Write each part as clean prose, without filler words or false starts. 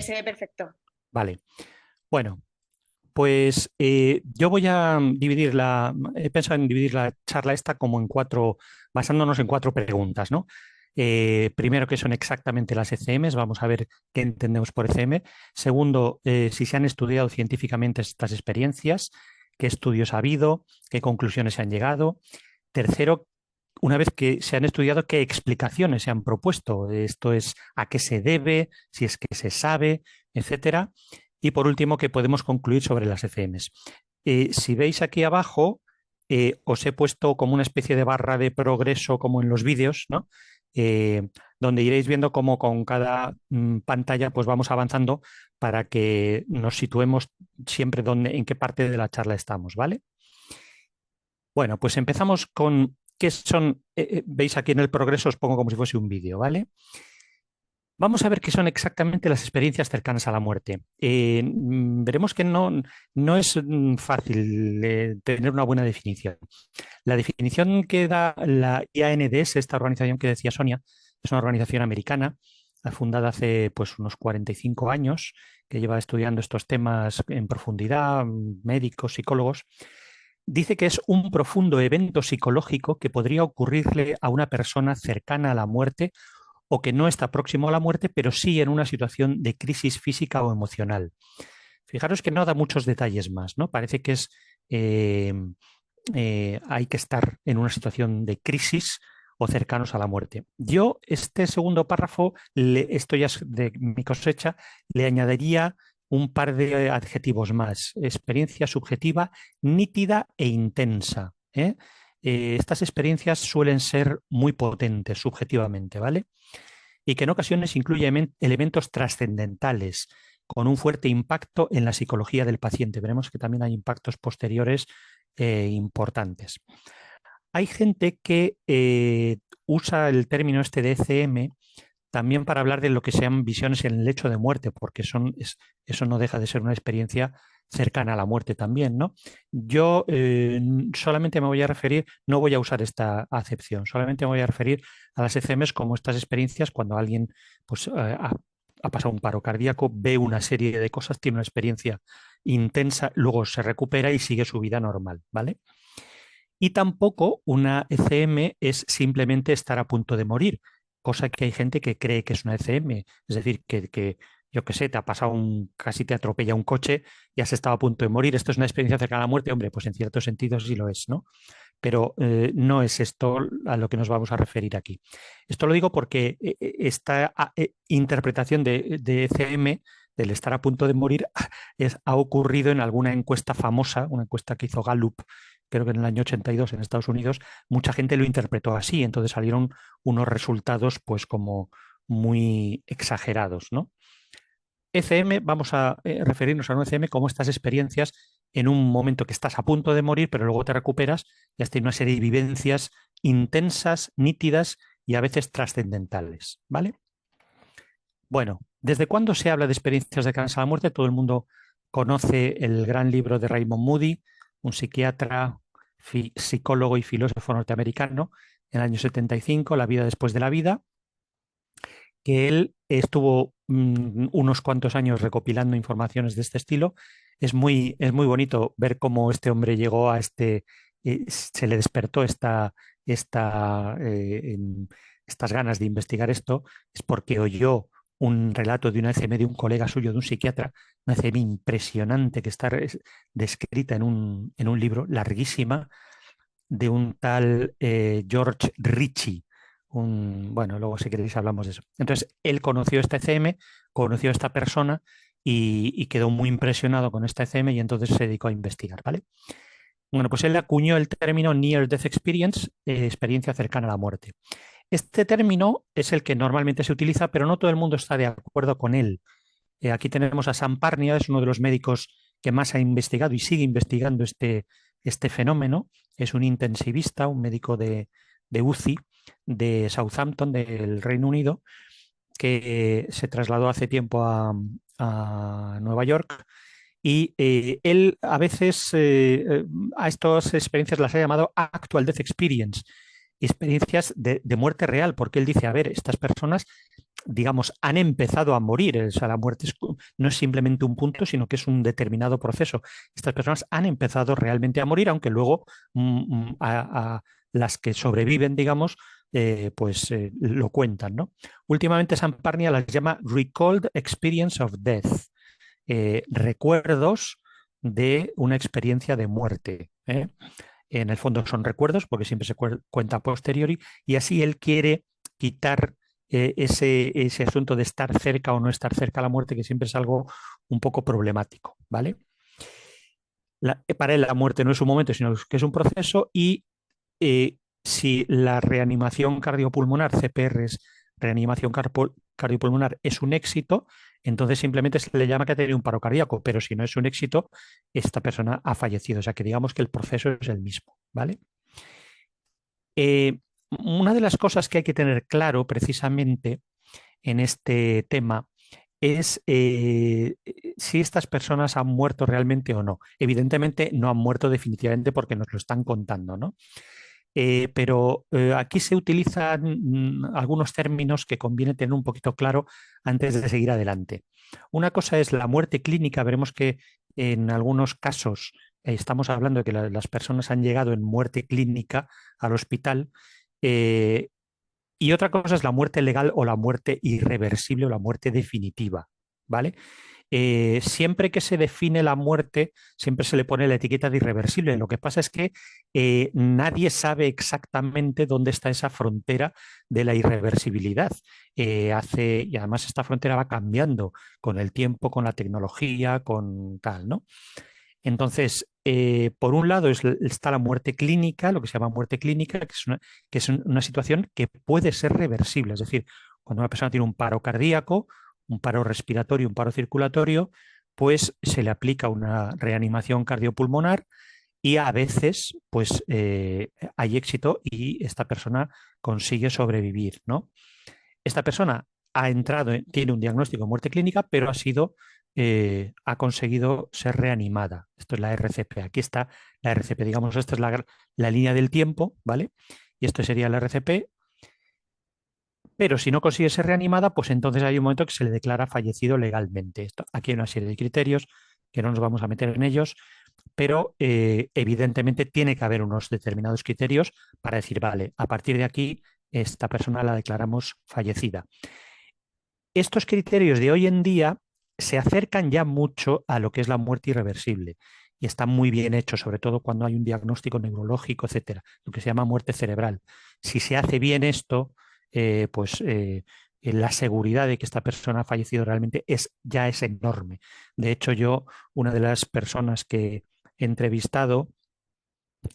Se ve perfecto. Vale. Bueno, pues yo voy a he pensado en dividir la charla esta como en cuatro, basándonos en cuatro preguntas, ¿no? Primero, ¿qué son exactamente las ECMs? Vamos a ver qué entendemos por ECM. Segundo, si se han estudiado científicamente estas experiencias, qué estudios ha habido, qué conclusiones se han llegado. Tercero, una vez que se han estudiado, qué explicaciones se han propuesto. Esto es, a qué se debe, si es que se sabe, etcétera. Y por último, qué podemos concluir sobre las ECMs. Si veis aquí abajo, os he puesto como una especie de barra de progreso, como en los vídeos, ¿no? Eh, donde iréis viendo cómo con cada pantalla pues vamos avanzando para que nos situemos siempre en qué parte de la charla estamos, ¿vale? Bueno, pues empezamos con qué son, veis aquí en el progreso, os pongo como si fuese un vídeo, ¿vale? Vamos a ver qué son exactamente las experiencias cercanas a la muerte. Veremos que no es fácil tener una buena definición. La definición que da la IANDS, esta organización que decía Sonia, es una organización americana, fundada hace pues, unos 45 años, que lleva estudiando estos temas en profundidad, médicos, psicólogos. Dice que es un profundo evento psicológico que podría ocurrirle a una persona cercana a la muerte o que no está próximo a la muerte, pero sí en una situación de crisis física o emocional. Fijaros que no da muchos detalles más, ¿no? Parece que eh, hay que estar en una situación de crisis o cercanos a la muerte. Yo, este segundo párrafo, esto ya es de mi cosecha, le añadiría un par de adjetivos más. Experiencia subjetiva, nítida e intensa. Estas experiencias suelen ser muy potentes subjetivamente, ¿vale? Y que en ocasiones incluye elementos trascendentales con un fuerte impacto en la psicología del paciente. Veremos que también hay impactos posteriores importantes. Hay gente que usa el término este de ECM también para hablar de lo que sean visiones en el lecho de muerte, porque eso no deja de ser una experiencia cercana a la muerte también, ¿no? Yo solamente me voy a referir, no voy a usar esta acepción, solamente me voy a referir a las ECMs como estas experiencias cuando alguien pues, ha pasado un paro cardíaco, ve una serie de cosas, tiene una experiencia intensa, luego se recupera y sigue su vida normal, ¿vale? Y tampoco una ECM es simplemente estar a punto de morir, cosa que hay gente que cree que es una ECM. Es decir, yo qué sé, te ha pasado casi te atropella un coche y has estado a punto de morir. Esto es una experiencia cercana a la muerte. Hombre, pues en ciertos sentidos sí lo es, ¿no? Pero no es esto a lo que nos vamos a referir aquí. Esto lo digo porque esta interpretación de ECM, del estar a punto de morir, ha ocurrido en alguna encuesta famosa, una encuesta que hizo Gallup, creo que en el año 82 en Estados Unidos, mucha gente lo interpretó así, entonces salieron unos resultados pues como muy exagerados, ¿no? ECM, vamos a referirnos a un ECM como estas experiencias en un momento que estás a punto de morir, pero luego te recuperas y has tenido una serie de vivencias intensas, nítidas y a veces trascendentales, ¿vale? Bueno, ¿desde cuándo se habla de experiencias de cáncer a la muerte? Todo el mundo conoce el gran libro de Raymond Moody, un psiquiatra, psicólogo y filósofo norteamericano, en el año 75, La vida después de la vida, que él estuvo unos cuantos años recopilando informaciones de este estilo. Es muy bonito ver cómo este hombre llegó a se le despertó estas ganas de investigar esto, es porque oyó un relato de una ECM de un colega suyo, de un psiquiatra, una ECM impresionante que está descrita en un libro larguísima de un tal George Ritchie. Bueno, luego si queréis hablamos de eso. Entonces, él conoció esta ECM, conoció a esta persona y quedó muy impresionado con esta ECM y entonces se dedicó a investigar, ¿vale? Bueno, pues él acuñó el término Near Death Experience, experiencia cercana a la muerte. Este término es el que normalmente se utiliza, pero no todo el mundo está de acuerdo con él. Aquí tenemos a Sam Parnia, es uno de los médicos que más ha investigado y sigue investigando este fenómeno. Es un intensivista, un médico de UCI de Southampton, del Reino Unido, que se trasladó hace tiempo a Nueva York y él a veces a estas experiencias las ha llamado Actual Death Experience, experiencias de muerte real, porque él dice, a ver, estas personas digamos, han empezado a morir. O sea, la muerte no es simplemente un punto, sino que es un determinado proceso. Estas personas han empezado realmente a morir, aunque luego a las que sobreviven, digamos, pues lo cuentan, ¿no? Últimamente Samparnia las llama Recalled Experience of Death, recuerdos de una experiencia de muerte. En el fondo son recuerdos porque siempre se cuenta a posteriori y así él quiere quitar ese asunto de estar cerca o no estar cerca a la muerte, que siempre es algo un poco problemático, ¿vale? Para él la muerte no es un momento, sino que es un proceso y si la reanimación cardiopulmonar, CPR es reanimación cardiopulmonar, es un éxito, entonces simplemente se le llama que ha tenido un paro cardíaco, pero si no es un éxito, esta persona ha fallecido. O sea que digamos que el proceso es el mismo, ¿vale? Eh, una de las cosas que hay que tener claro precisamente en este tema es si estas personas han muerto realmente o no. Evidentemente no han muerto definitivamente porque nos lo están contando, ¿no? Pero aquí se utilizan algunos términos que conviene tener un poquito claro antes de seguir adelante. Una cosa es la muerte clínica. Veremos que en algunos casos estamos hablando de que las personas han llegado en muerte clínica al hospital. eh, y otra cosa es la muerte legal o la muerte irreversible o la muerte definitiva, ¿vale? Siempre que se define la muerte, siempre se le pone la etiqueta de irreversible. Lo que pasa es que nadie sabe exactamente dónde está esa frontera de la irreversibilidad. Y además esta frontera va cambiando con el tiempo, con la tecnología, con tal, ¿no? Entonces, por un lado está la muerte clínica, lo que se llama muerte clínica, que es una situación que puede ser reversible. Es decir, cuando una persona tiene un paro cardíaco, un paro respiratorio, un paro circulatorio, pues se le aplica una reanimación cardiopulmonar y a veces pues hay éxito y esta persona consigue sobrevivir, ¿no? Esta persona tiene un diagnóstico de muerte clínica, pero ha conseguido ser reanimada. Esto es la RCP. Aquí está la RCP, digamos, esta es la línea del tiempo, ¿vale? Y esto sería la RCP, pero si no consigue ser reanimada, pues entonces hay un momento que se le declara fallecido legalmente. Aquí hay una serie de criterios que no nos vamos a meter en ellos, pero evidentemente tiene que haber unos determinados criterios para decir, vale, a partir de aquí esta persona la declaramos fallecida. Estos criterios de hoy en día se acercan ya mucho a lo que es la muerte irreversible y están muy bien hechos, sobre todo cuando hay un diagnóstico neurológico, etcétera, lo que se llama muerte cerebral. Si se hace bien esto, pues la seguridad de que esta persona ha fallecido realmente ya es enorme. De hecho, una de las personas que he entrevistado,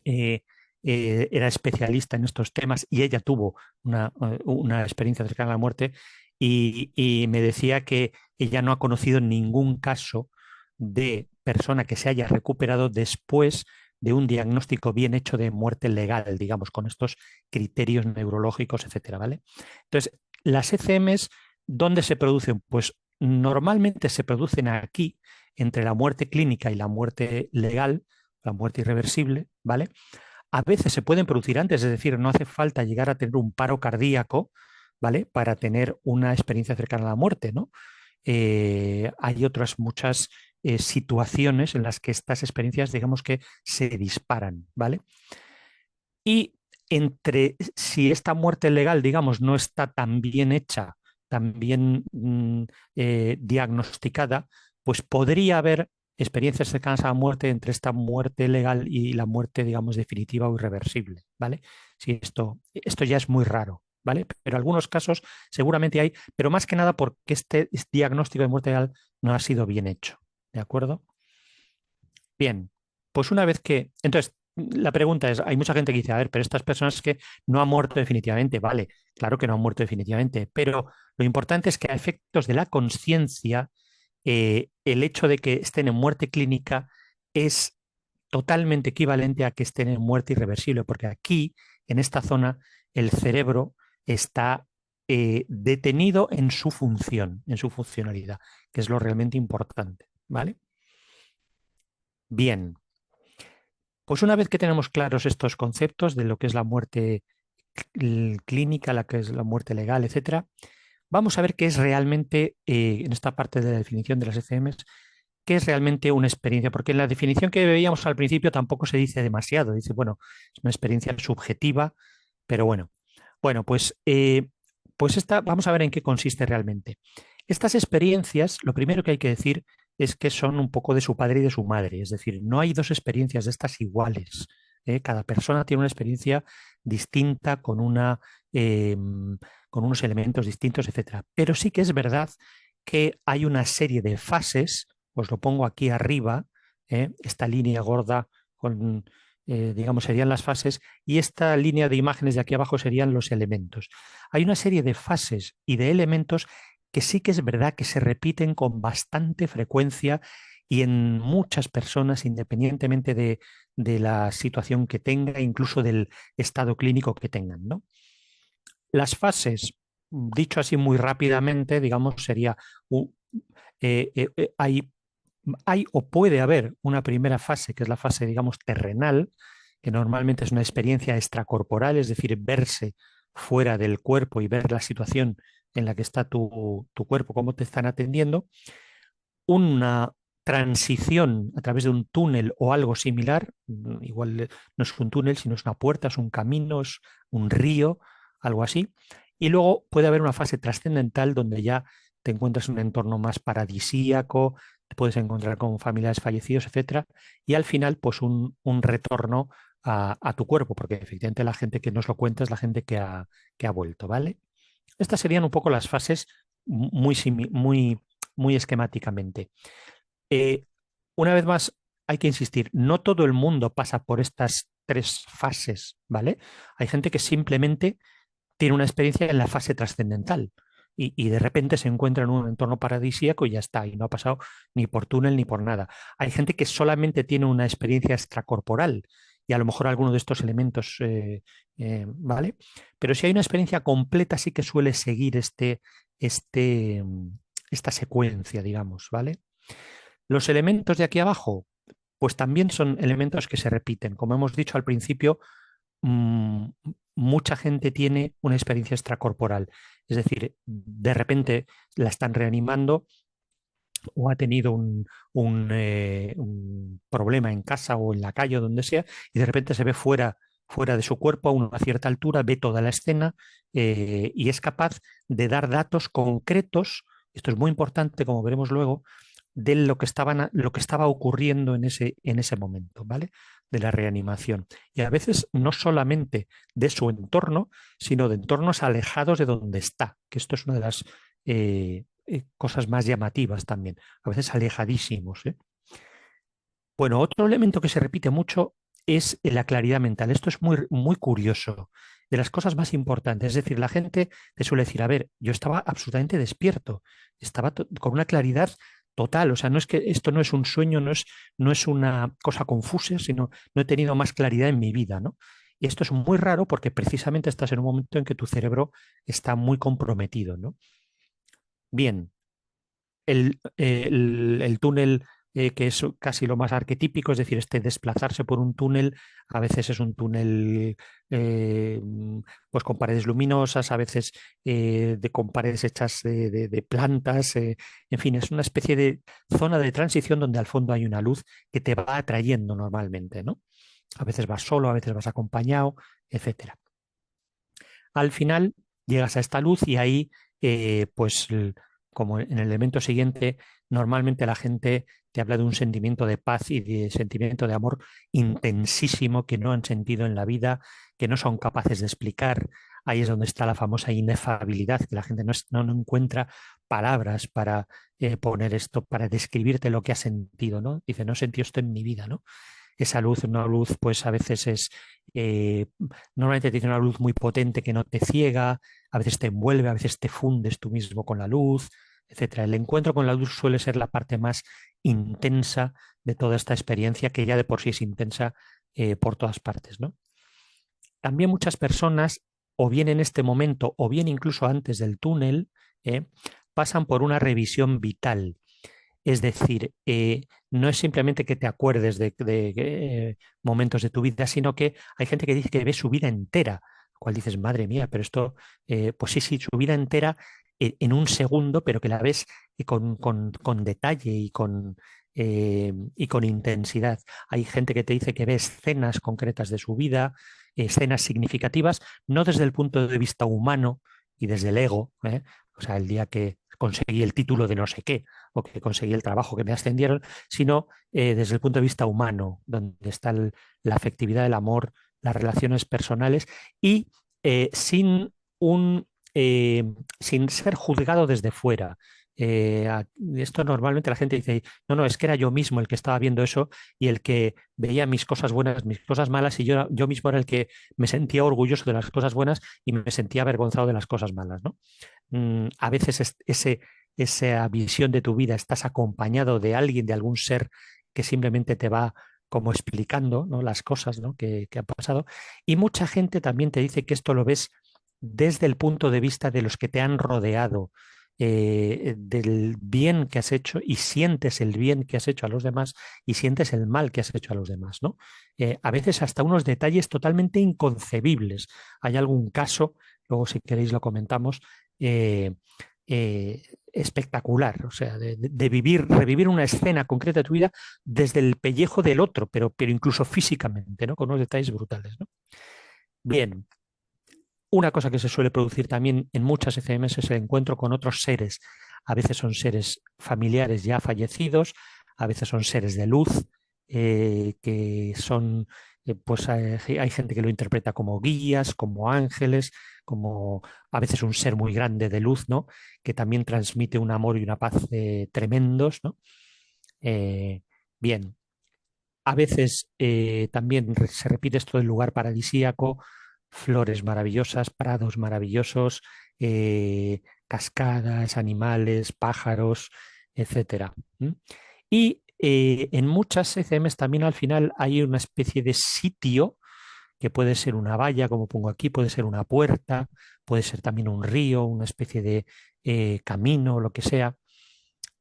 eh, era especialista en estos temas y ella tuvo una experiencia cercana a la muerte y me decía que ella no ha conocido ningún caso de persona que se haya recuperado después de un diagnóstico bien hecho de muerte legal, digamos, con estos criterios neurológicos, etcétera, ¿vale? Entonces, las ECMs, ¿dónde se producen? Pues normalmente se producen aquí, entre la muerte clínica y la muerte legal, la muerte irreversible, ¿vale? A veces se pueden producir antes, es decir, no hace falta llegar a tener un paro cardíaco, ¿vale? Para tener una experiencia cercana a la muerte, ¿no? Hay otras muchas situaciones en las que estas experiencias, digamos que se disparan, ¿vale? Y si esta muerte legal, digamos, no está tan bien hecha, tan bien diagnosticada, pues podría haber experiencias cercanas a la muerte entre esta muerte legal y la muerte, digamos, definitiva o irreversible, ¿vale? Sí, esto ya es muy raro, ¿vale? Pero en algunos casos seguramente hay, pero más que nada porque este diagnóstico de muerte legal no ha sido bien hecho, ¿de acuerdo? Bien, pues una vez que... Entonces, la pregunta es, hay mucha gente que dice, a ver, pero estas personas que no han muerto definitivamente, vale, claro que no han muerto definitivamente, pero lo importante es que a efectos de la conciencia, el hecho de que estén en muerte clínica es totalmente equivalente a que estén en muerte irreversible, porque aquí, en esta zona, el cerebro está detenido en su función, en su funcionalidad, que es lo realmente importante, ¿vale? Bien. Pues una vez que tenemos claros estos conceptos de lo que es la muerte clínica, la que es la muerte legal, etcétera, vamos a ver qué es realmente, en esta parte de la definición de las ECMs, qué es realmente una experiencia, porque en la definición que veíamos al principio tampoco se dice demasiado, dice, bueno, es una experiencia subjetiva, pero bueno. Bueno, pues vamos a ver en qué consiste realmente. Estas experiencias, lo primero que hay que decir es que son un poco de su padre y de su madre, es decir, no hay dos experiencias de estas iguales. Cada persona tiene una experiencia distinta eh, con unos elementos distintos, etcétera. Pero sí que es verdad que hay una serie de fases, os lo pongo aquí arriba, esta línea gorda con, digamos, serían las fases y esta línea de imágenes de aquí abajo serían los elementos. Hay una serie de fases y de elementos que sí que es verdad que se repiten con bastante frecuencia y en muchas personas, independientemente de la situación que tenga, incluso del estado clínico que tengan, ¿no? Las fases, dicho así muy rápidamente, digamos, sería, u- hay o puede haber una primera fase, que es la fase, digamos, terrenal, que normalmente es una experiencia extracorporal, es decir, verse fuera del cuerpo y ver la situación en la que está tu cuerpo, cómo te están atendiendo, una transición a través de un túnel o algo similar, igual no es un túnel, sino es una puerta, es un camino, es un río, algo así, y luego puede haber una fase trascendental donde ya te encuentras en un entorno más paradisíaco, te puedes encontrar con familiares fallecidos, etcétera, y al final, pues un retorno a tu cuerpo, porque efectivamente la gente que nos lo cuenta es la gente que ha vuelto, ¿vale? Estas serían un poco las fases muy esquemáticamente. Eh, una vez más, hay que insistir, no todo el mundo pasa por estas tres fases, ¿vale? Hay gente que simplemente tiene una experiencia en la fase trascendental y de repente se encuentra en un entorno paradisíaco y ya está, y no ha pasado ni por túnel ni por nada. Hay gente que solamente tiene una experiencia extracorporal y a lo mejor alguno de estos elementos, ¿vale? Pero si hay una experiencia completa, sí que suele seguir este, esta secuencia, digamos, ¿vale? Los elementos de aquí abajo, pues también son elementos que se repiten. Como hemos dicho al principio, mm, mucha gente tiene una experiencia extracorporal. Es decir, de repente la están reanimando o ha tenido un problema en casa o en la calle o donde sea y de repente se ve fuera de su cuerpo a una cierta altura, ve toda la escena y es capaz de dar datos concretos. Esto es muy importante, como veremos luego, de lo que estaba ocurriendo en ese momento, ¿vale? De la reanimación. Y a veces no solamente de su entorno, sino de entornos alejados de donde está, que esto es una de las cosas más llamativas también, a veces alejadísimos, ¿eh? Bueno, otro elemento que se repite mucho es la claridad mental. Esto es muy curioso, de las cosas más importantes. Es decir, la gente te suele decir, a ver, yo estaba absolutamente despierto, estaba con una claridad total. O sea, no es que esto no es un sueño, no es una cosa confusa, sino no he tenido más claridad en mi vida, ¿no? Y esto es muy raro porque precisamente estás en un momento en que tu cerebro está muy comprometido, ¿no? Bien, el túnel, que es casi lo más arquetípico, es decir, este desplazarse por un túnel, a veces es un túnel eh, pues con paredes luminosas, a veces con paredes hechas de plantas, en fin, es una especie de zona de transición donde al fondo hay una luz que te va atrayendo normalmente, ¿no? A veces vas solo, a veces vas acompañado, etcétera. Al final llegas a esta luz y ahí, pues como en el elemento siguiente, normalmente la gente te habla de un sentimiento de paz y de sentimiento de amor intensísimo que no han sentido en la vida, que no son capaces de explicar. Ahí es donde está la famosa inefabilidad, que la gente no encuentra palabras para poner esto, para describirte lo que ha sentido, ¿no? Dice, no he sentido esto en mi vida, ¿no? Esa luz, una luz, pues a veces eh, normalmente te dice una luz muy potente que no te ciega, a veces te envuelve, a veces te fundes tú mismo con la luz, etcétera. El encuentro con la luz suele ser la parte más intensa de toda esta experiencia, que ya de por sí es intensa por todas partes, ¿no? También muchas personas, o bien en este momento, o bien incluso antes del túnel, pasan por una revisión vital. Es decir, no es simplemente que te acuerdes de momentos de tu vida, sino que hay gente que dice que ve su vida entera, lo cual dices, madre mía, pero esto, pues sí, sí, su vida entera en un segundo, pero que la ves con detalle y con intensidad. Hay gente que te dice que ve escenas concretas de su vida, escenas significativas, no desde el punto de vista humano y desde el ego, ¿eh? O sea, el día que conseguí el título de no sé qué o que conseguí el trabajo que me ascendieron, sino desde el punto de vista humano, donde está la afectividad, el amor, las relaciones personales y sin un sin ser juzgado desde fuera. Esto normalmente la gente dice, no, no, es que era yo mismo el que estaba viendo eso y el que veía mis cosas buenas, mis cosas malas, y yo mismo era el que me sentía orgulloso de las cosas buenas y me sentía avergonzado de las cosas malas, ¿no? A veces esa visión de tu vida estás acompañado de alguien, de algún ser que simplemente te va como explicando, ¿no?, las cosas, ¿no?, que han pasado. Y mucha gente también te dice que esto lo ves desde el punto de vista de los que te han rodeado, del bien que has hecho y sientes el bien que has hecho a los demás y sientes el mal que has hecho a los demás, ¿no? A veces hasta unos detalles totalmente inconcebibles. Hay algún caso, luego si queréis lo comentamos, eh, espectacular, o sea, de vivir, revivir una escena concreta de tu vida desde el pellejo del otro, pero incluso físicamente, ¿no? Con unos detalles brutales, ¿no? Bien, una cosa que se suele producir también en muchas ECMs es el encuentro con otros seres. A veces son seres familiares ya fallecidos, a veces son seres de luz, que son, pues hay gente que lo interpreta como guías, como ángeles, como a veces un ser muy grande de luz, ¿no?, que también transmite un amor y una paz tremendos, ¿no? Eh, Bien, a veces también se repite esto del lugar paradisíaco, flores maravillosas, prados maravillosos, cascadas, animales, pájaros, etcétera. ¿M? Y en muchas ECMs también al final hay una especie de sitio que puede ser una valla, como pongo aquí, puede ser una puerta, puede ser también un río, una especie de camino, lo que sea,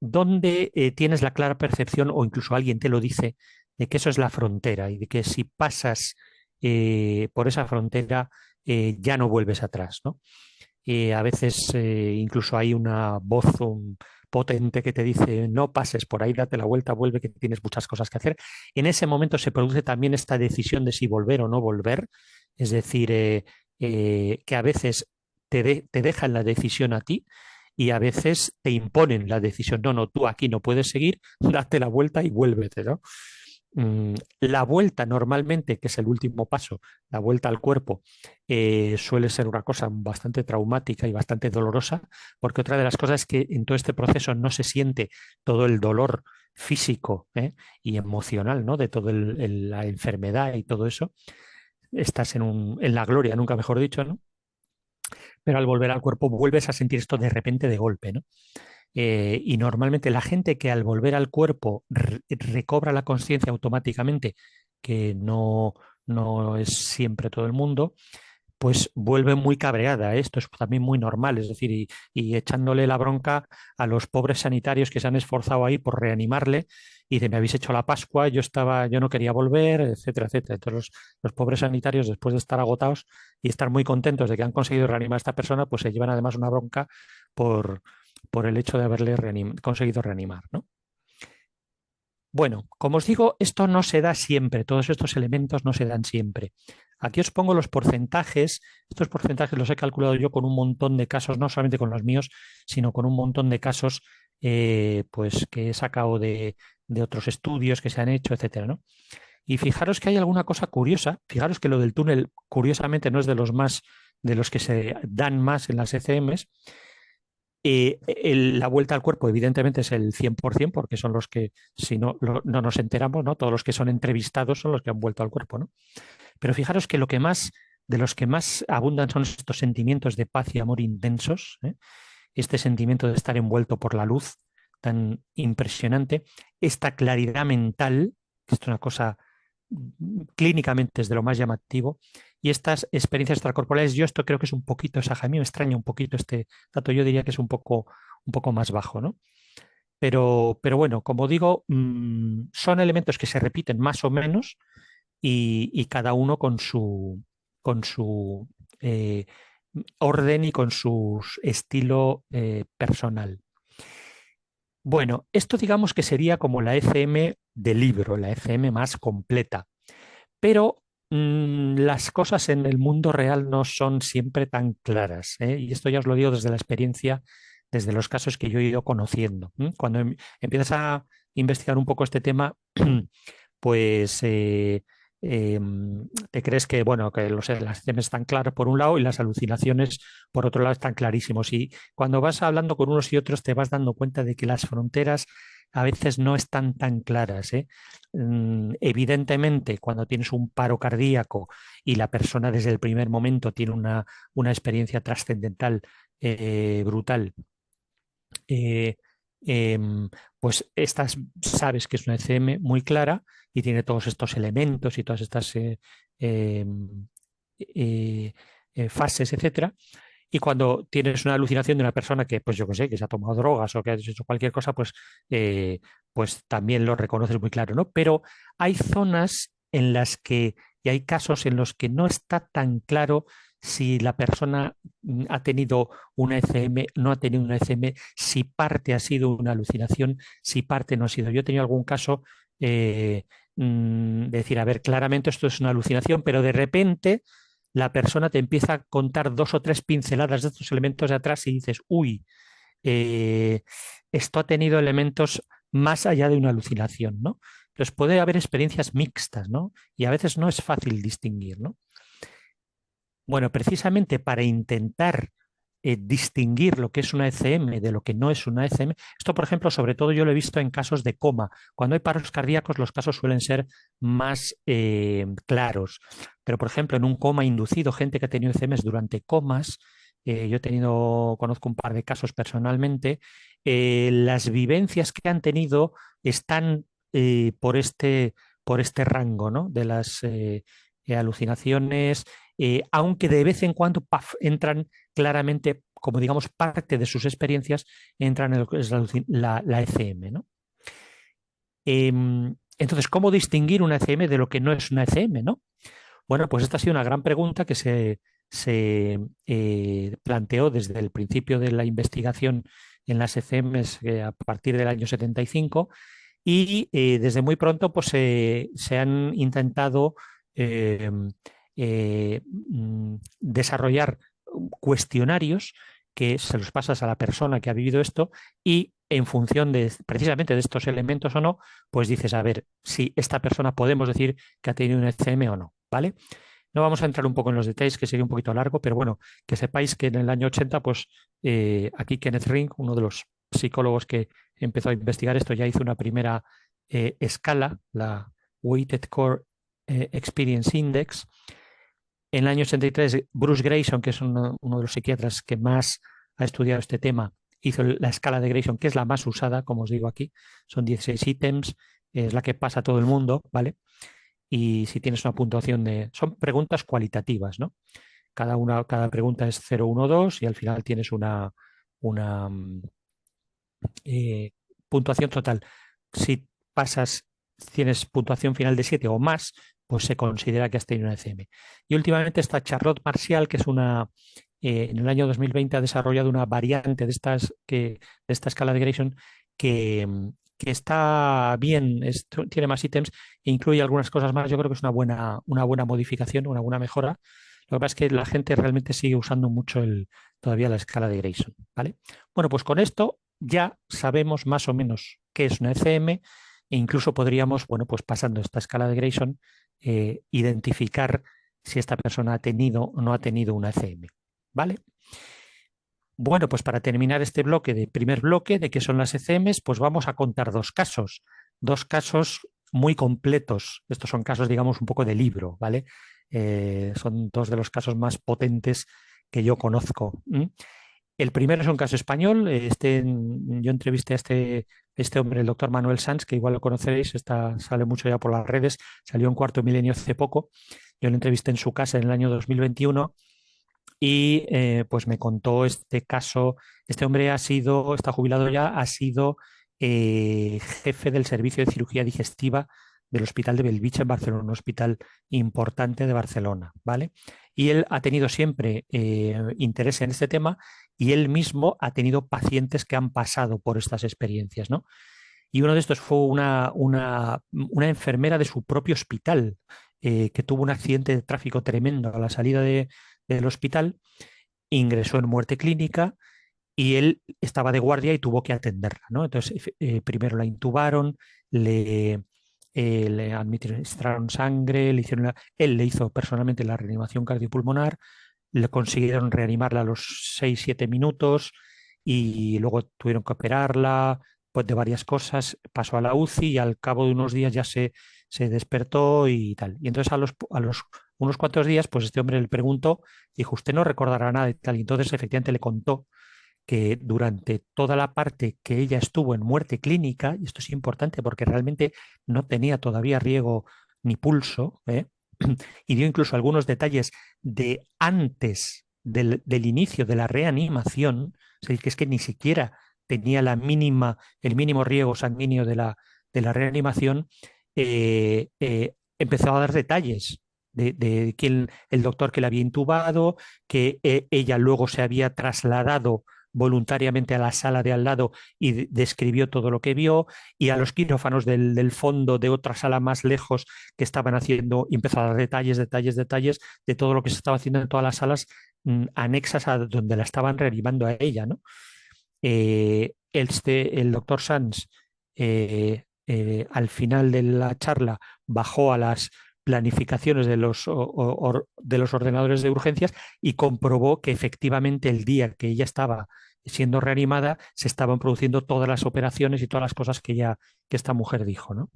donde tienes la clara percepción, o incluso alguien te lo dice, de que eso es la frontera y de que si pasas por esa frontera ya no vuelves atrás, ¿no? A veces incluso hay una voz potente que te dice no pases por ahí, date la vuelta, vuelve, que tienes muchas cosas que hacer. En ese momento se produce también esta decisión de si volver o no volver, es decir, que a veces te dejan la decisión a ti y a veces te imponen la decisión. No, no, tú aquí no puedes seguir, date la vuelta y vuélvete, ¿no? La vuelta normalmente, que es el último paso, la vuelta al cuerpo, suele ser una cosa bastante traumática y bastante dolorosa, porque otra de las cosas es que en todo este proceso no se siente todo el dolor físico, y emocional, ¿no?, de toda la enfermedad y todo eso. Estás en la gloria, nunca mejor dicho, ¿no? Pero al volver al cuerpo vuelves a sentir esto de repente de golpe, ¿no? Y normalmente la gente que al volver al cuerpo recobra la conciencia automáticamente, que no es siempre todo el mundo, pues vuelve muy cabreada. Esto es también muy normal, es decir, y echándole la bronca a los pobres sanitarios que se han esforzado ahí por reanimarle y de me habéis hecho la Pascua, yo no quería volver, etcétera, etcétera. Entonces los pobres sanitarios, después de estar agotados y estar muy contentos de que han conseguido reanimar a esta persona, pues se llevan además una bronca por, por el hecho de haberle conseguido reanimar, ¿no? Bueno, como os digo, esto no se da siempre, todos estos elementos no se dan siempre. Aquí os pongo los porcentajes. Estos porcentajes los he calculado yo con un montón de casos, no solamente con los míos, sino con un montón de casos pues que he sacado de otros estudios que se han hecho, etcétera, ¿no? Y fijaros que hay alguna cosa curiosa. Fijaros que lo del túnel, curiosamente, no es de los más, de los que se dan más en las ECMs. La vuelta al cuerpo, evidentemente, es el 100%, porque son los que, si no, no nos enteramos, ¿no? Todos los que son entrevistados son los que han vuelto al cuerpo, ¿no? Pero fijaros que de los que más abundan son estos sentimientos de paz y amor intensos, ¿eh? Este sentimiento de estar envuelto por la luz tan impresionante, esta claridad mental, que es una cosa clínicamente es de lo más llamativo, y estas experiencias extracorporales, yo esto creo que es un poquito, a mí me extraña un poquito este dato, yo diría que es un poco más bajo, ¿no? Pero bueno, como digo, son elementos que se repiten más o menos y cada uno con su eh, orden y con su estilo personal. Bueno, esto digamos que sería como la ECM del libro, la ECM más completa, pero las cosas en el mundo real no son siempre tan claras, ¿eh? Y esto ya os lo digo desde la experiencia, desde los casos que yo he ido conociendo. Cuando empiezas a investigar un poco este tema, pues te crees que, bueno, que las ECMs están claras por un lado y las alucinaciones por otro lado están clarísimos. Y cuando vas hablando con unos y otros te vas dando cuenta de que las fronteras a veces no están tan claras, ¿eh? Evidentemente, cuando tienes un paro cardíaco y la persona desde el primer momento tiene una experiencia trascendental brutal, eh, em, pues estas sabes que es una ECM muy clara y tiene todos estos elementos y todas estas em, eh, fases, etcétera. Y cuando tienes una alucinación de una persona que, pues yo qué sé, que se ha tomado drogas o que ha hecho cualquier cosa, eh, pues también lo reconoces muy claro, ¿no? Pero hay zonas en las que, y hay casos en los que no está tan claro si la persona ha tenido una ECM, no ha tenido una ECM, si parte ha sido una alucinación, si parte no ha sido. Yo he tenido algún caso de decir, a ver, claramente esto es una alucinación, pero de repente la persona te empieza a contar dos o tres pinceladas de estos elementos de atrás y dices, uy, eh, esto ha tenido elementos más allá de una alucinación, ¿no? Entonces puede haber experiencias mixtas, ¿no? Y a veces no es fácil distinguir, ¿no? Bueno, precisamente para intentar distinguir lo que es una ECM de lo que no es una ECM, esto, por ejemplo, sobre todo yo lo he visto en casos de coma. Cuando hay paros cardíacos, los casos suelen ser más claros. Pero, por ejemplo, en un coma inducido, gente que ha tenido ECMs durante comas, yo he tenido, conozco un par de casos personalmente, las vivencias que han tenido están por este rango, ¿no? De las alucinaciones, aunque de vez en cuando paf, entran claramente, como digamos, parte de sus experiencias, entran en lo que es la ECM, ¿no? Entonces, ¿cómo distinguir una ECM de lo que no es una ECM, ¿no? Bueno, pues esta ha sido una gran pregunta que se planteó desde el principio de la investigación en las ECMs a partir del año 75 y desde muy pronto pues, se han intentado eh, desarrollar cuestionarios que se los pasas a la persona que ha vivido esto y en función de precisamente de estos elementos o no, pues dices, a ver, si esta persona podemos decir que ha tenido un ECM o no, ¿vale? No vamos a entrar un poco en los detalles, que sería un poquito largo, pero bueno, que sepáis que en el año 80, pues aquí Kenneth Ring, uno de los psicólogos que empezó a investigar esto, ya hizo una primera escala, la Weighted Core Experience Index. En el año 83, Bruce Grayson, que es uno de los psiquiatras que más ha estudiado este tema, hizo la escala de Grayson, que es la más usada, como os digo aquí. Son 16 ítems, es la que pasa a todo el mundo, ¿vale? Y si tienes una puntuación de... Son preguntas cualitativas, ¿no? Cada pregunta es 0, 1, 2 y al final tienes una eh, puntuación total. Si pasas, tienes puntuación final de 7 o más, pues se considera que has tenido una ECM. Y últimamente está Charlotte Martial, que es en el año 2020 ha desarrollado una variante de esta escala de Grayson que, que está bien, tiene más ítems e incluye algunas cosas más. Yo creo que es una buena modificación, una buena mejora. Lo que pasa es que la gente realmente sigue usando mucho todavía la escala de Grayson, ¿vale? Bueno, pues con esto ya sabemos más o menos qué es una ECM e incluso podríamos, bueno, pues pasando esta escala de Grayson, identificar si esta persona ha tenido o no ha tenido una ECM, ¿vale? Bueno, pues para terminar este primer bloque de qué son las ECMs, pues vamos a contar dos casos muy completos. Estos son casos, digamos, un poco de libro, ¿vale? Son dos de los casos más potentes que yo conozco. El primero es un caso español. Yo entrevisté a este hombre, el doctor Manuel Sanz, que igual lo conoceréis, sale mucho ya por las redes, salió en Cuarto Milenio hace poco. Yo lo entrevisté en su casa en el año 2021 y pues me contó este caso. Este hombre está jubilado ya, ha sido jefe del servicio de cirugía digestiva del Hospital de Bellvitge en Barcelona, un hospital importante de Barcelona, ¿vale? Y él ha tenido siempre interés en este tema y él mismo ha tenido pacientes que han pasado por estas experiencias, ¿no? Y uno de estos fue una enfermera de su propio hospital, que tuvo un accidente de tráfico tremendo a la salida del hospital, ingresó en muerte clínica y él estaba de guardia y tuvo que atenderla, ¿no? Entonces, primero la intubaron, le administraron sangre, él le hizo personalmente la reanimación cardiopulmonar, le consiguieron reanimarla a los 6 7 minutos y luego tuvieron que operarla, pues de varias cosas, pasó a la UCI y al cabo de unos días ya se despertó y tal. Y entonces a los unos cuantos días, pues este hombre le preguntó, dijo, usted no recordará nada y tal. Y entonces efectivamente le contó que durante toda la parte que ella estuvo en muerte clínica, y esto es importante porque realmente no tenía todavía riego ni pulso, y dio incluso algunos detalles de antes del inicio de la reanimación, es decir, que es que ni siquiera tenía el mínimo riego sanguíneo de la reanimación, empezó a dar detalles de quién, el doctor que la había intubado, que ella luego se había trasladado voluntariamente a la sala de al lado y describió todo lo que vio, y a los quirófanos del fondo de otra sala más lejos que estaban haciendo, y empezó a dar detalles, detalles, detalles de todo lo que se estaba haciendo en todas las salas anexas a donde la estaban reanimando a ella, ¿no? El doctor Sanz, al final de la charla, bajó a las planificaciones de los ordenadores de urgencias y comprobó que efectivamente el día que ella estaba siendo reanimada se estaban produciendo todas las operaciones y todas las cosas que esta mujer dijo, ¿no?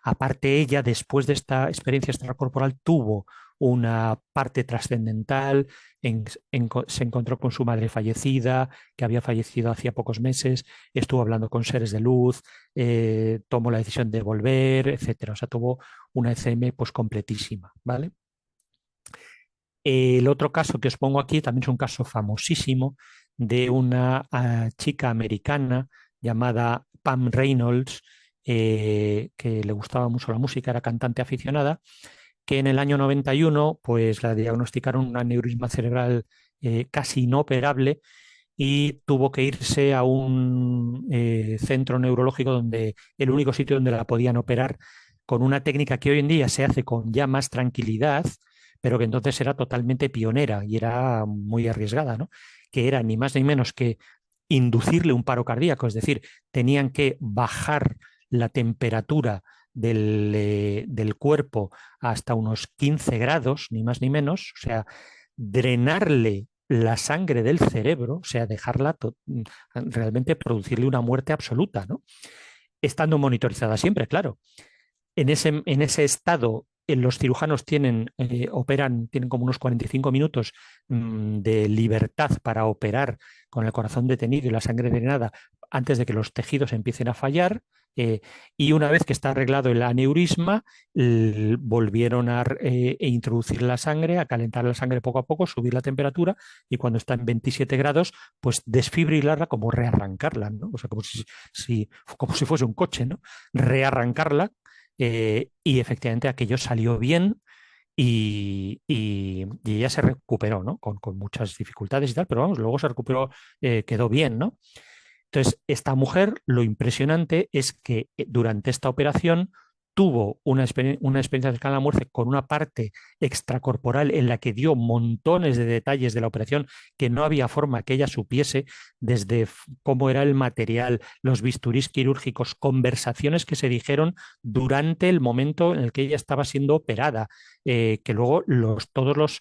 Aparte, ella, después de esta experiencia extracorporal, tuvo una parte trascendental, se encontró con su madre fallecida, que había fallecido hacía pocos meses, estuvo hablando con seres de luz, tomó la decisión de volver, etcétera. O sea, tuvo una ECM pues completísima, ¿vale? El otro caso que os pongo aquí también es un caso famosísimo de una chica americana llamada Pam Reynolds, que le gustaba mucho la música, era cantante aficionada, que en el año 91 pues la diagnosticaron un aneurisma cerebral casi inoperable y tuvo que irse a un centro neurológico donde el único sitio donde la podían operar con una técnica que hoy en día se hace con ya más tranquilidad, pero que entonces era totalmente pionera y era muy arriesgada, ¿no? Que era ni más ni menos que inducirle un paro cardíaco, es decir, tenían que bajar la temperatura del cuerpo hasta unos 15 grados, ni más ni menos, o sea, drenarle la sangre del cerebro, o sea, realmente producirle una muerte absoluta, ¿no? Estando monitorizada siempre, claro. En ese estado, los cirujanos tienen como unos 45 minutos de libertad para operar con el corazón detenido y la sangre drenada antes de que los tejidos empiecen a fallar. Y una vez que está arreglado el aneurisma, volvieron a introducir la sangre, a calentar la sangre poco a poco, subir la temperatura y cuando está en 27 grados, pues desfibrilarla como rearrancarla, ¿no? O sea, como si fuese un coche, ¿no? Rearrancarla, y efectivamente aquello salió bien y ella se recuperó, ¿no? Con muchas dificultades y tal, pero vamos, luego se recuperó, quedó bien, ¿no? Entonces, esta mujer, lo impresionante es que durante esta operación tuvo una experiencia cercana a la muerte con una parte extracorporal en la que dio montones de detalles de la operación que no había forma que ella supiese, desde cómo era el material, los bisturís quirúrgicos, conversaciones que se dijeron durante el momento en el que ella estaba siendo operada, que luego todos los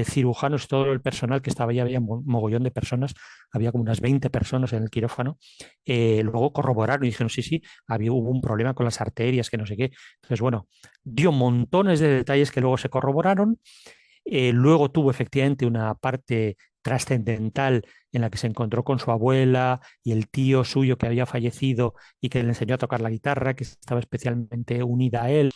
cirujanos, todo el personal que estaba allí, había mogollón de personas, había como unas 20 personas en el quirófano, luego corroboraron y dijeron, sí, sí, hubo un problema con las arterias, que no sé qué. Entonces, bueno, dio montones de detalles que luego se corroboraron. Luego tuvo efectivamente una parte trascendental en la que se encontró con su abuela y el tío suyo que había fallecido y que le enseñó a tocar la guitarra, que estaba especialmente unida a él.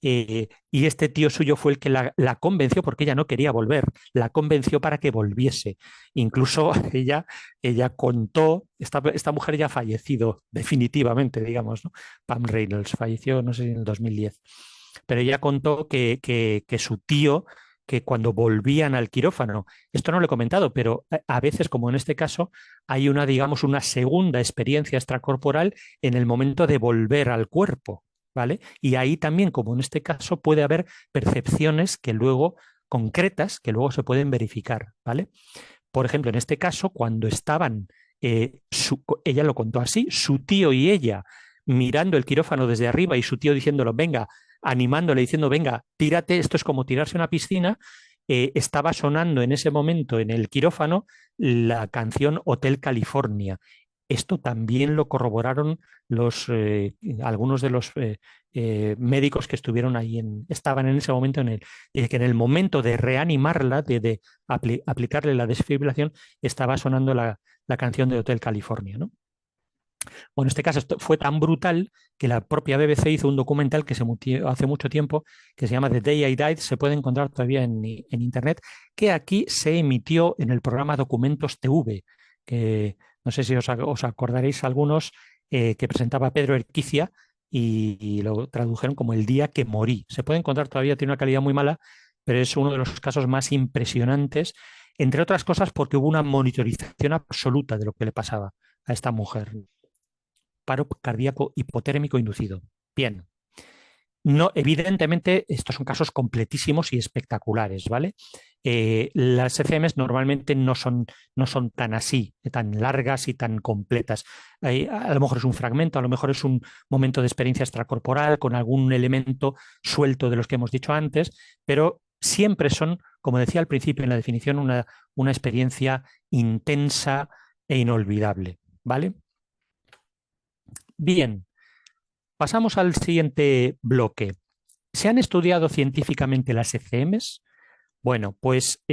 y este tío suyo fue el que la convenció, porque ella no quería volver, la convenció para que volviese. Incluso ella contó, esta mujer ya ha fallecido definitivamente, digamos, ¿no? Pam Reynolds falleció, no sé, en el 2010, pero ella contó que su tío, que cuando volvían al quirófano, esto no lo he comentado, pero a veces, como en este caso, hay una, digamos, una segunda experiencia extracorporal en el momento de volver al cuerpo, ¿vale? Y ahí también, como en este caso, puede haber percepciones que luego concretas que luego se pueden verificar, ¿vale? Por ejemplo, en este caso, cuando estaban, ella lo contó así, su tío y ella mirando el quirófano desde arriba y su tío diciéndolo, venga, animándole, diciendo, venga, tírate, esto es como tirarse a una piscina, estaba sonando en ese momento en el quirófano la canción Hotel California. Esto también lo corroboraron algunos de los médicos que estuvieron ahí, estaban en ese momento que en el momento de reanimarla, de aplicarle la desfibrilación, estaba sonando la canción de Hotel California, ¿no? Bueno, en este caso esto fue tan brutal que la propia BBC hizo un documental que se emitió hace mucho tiempo, que se llama The Day I Died, se puede encontrar todavía en Internet, que aquí se emitió en el programa Documentos TV, que no sé si os acordaréis algunos, que presentaba Pedro Erquicia y lo tradujeron como El día que morí. Se puede encontrar todavía, tiene una calidad muy mala, pero es uno de los casos más impresionantes, entre otras cosas porque hubo una monitorización absoluta de lo que le pasaba a esta mujer. Paro cardíaco hipotérmico inducido. Bien. No, evidentemente, estos son casos completísimos y espectaculares, ¿vale? Las ECMs normalmente no son tan así, tan largas y tan completas. A lo mejor es un fragmento, a lo mejor es un momento de experiencia extracorporal con algún elemento suelto de los que hemos dicho antes, pero siempre son, como decía al principio en la definición, una experiencia intensa e inolvidable, ¿vale? Bien, pasamos al siguiente bloque. ¿Se han estudiado científicamente las ECMs? Bueno, pues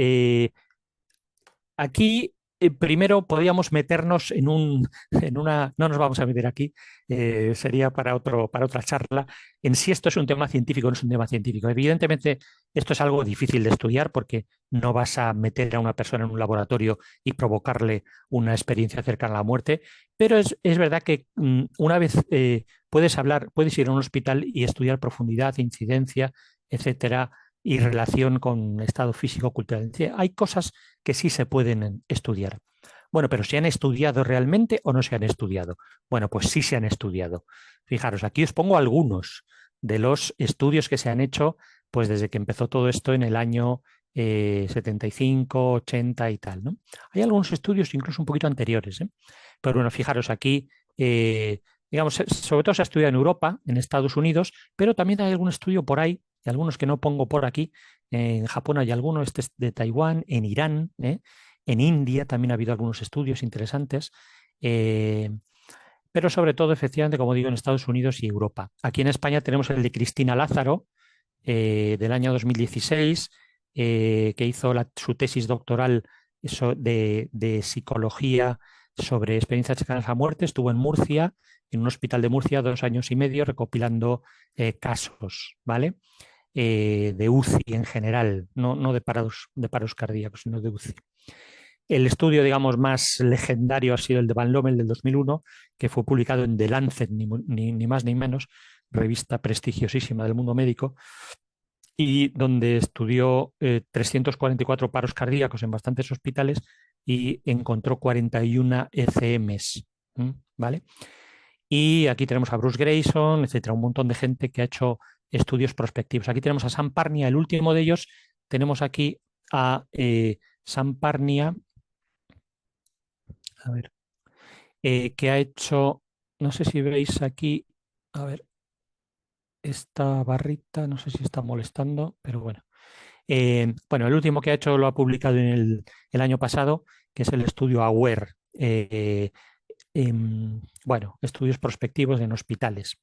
aquí primero podríamos meternos en una, no nos vamos a meter aquí, sería para otra charla, en si esto es un tema científico o no es un tema científico. Evidentemente, esto es algo difícil de estudiar porque no vas a meter a una persona en un laboratorio y provocarle una experiencia cercana a la muerte, pero es verdad que una vez puedes ir a un hospital y estudiar profundidad, incidencia, etcétera, y relación con estado físico, cultural. Hay cosas que sí se pueden estudiar. Bueno, pero ¿se han estudiado realmente o no se han estudiado? Bueno, pues sí se han estudiado. Fijaros, aquí os pongo algunos de los estudios que se han hecho pues desde que empezó todo esto en el año 75, 80 y tal, ¿no? Hay algunos estudios incluso un poquito anteriores, ¿eh? Pero bueno, fijaros aquí, digamos, sobre todo se ha estudiado en Europa, en Estados Unidos, pero también hay algún estudio por ahí, y algunos que no pongo por aquí. En Japón hay algunos, este es de Taiwán, en Irán, en India también ha habido algunos estudios interesantes, eh, pero sobre todo, efectivamente, como digo, en Estados Unidos y Europa. Aquí en España tenemos el de Cristina Lázaro, del año 2016, que hizo su tesis doctoral de psicología sobre experiencias cercanas a la muerte. Estuvo en Murcia, en un hospital de Murcia, 2 años y medio, recopilando casos, ¿vale? De UCI en general, no de paros cardíacos, sino de UCI. El estudio, digamos, más legendario ha sido el de Van Lommel del 2001, que fue publicado en The Lancet, ni más ni menos, revista prestigiosísima del mundo médico, y donde estudió 344 paros cardíacos en bastantes hospitales y encontró 41 ECMs, ¿vale? Y aquí tenemos a Bruce Grayson, etcétera, un montón de gente que ha hecho estudios prospectivos. Aquí tenemos a Sam Parnia, el último de ellos. Tenemos aquí a Sam Parnia, a ver, que ha hecho, no sé si veis aquí, a ver, esta barrita, no sé si está molestando, pero bueno. Bueno, el último que ha hecho lo ha publicado en el año pasado, que es el estudio AWARE. Bueno, estudios prospectivos en hospitales.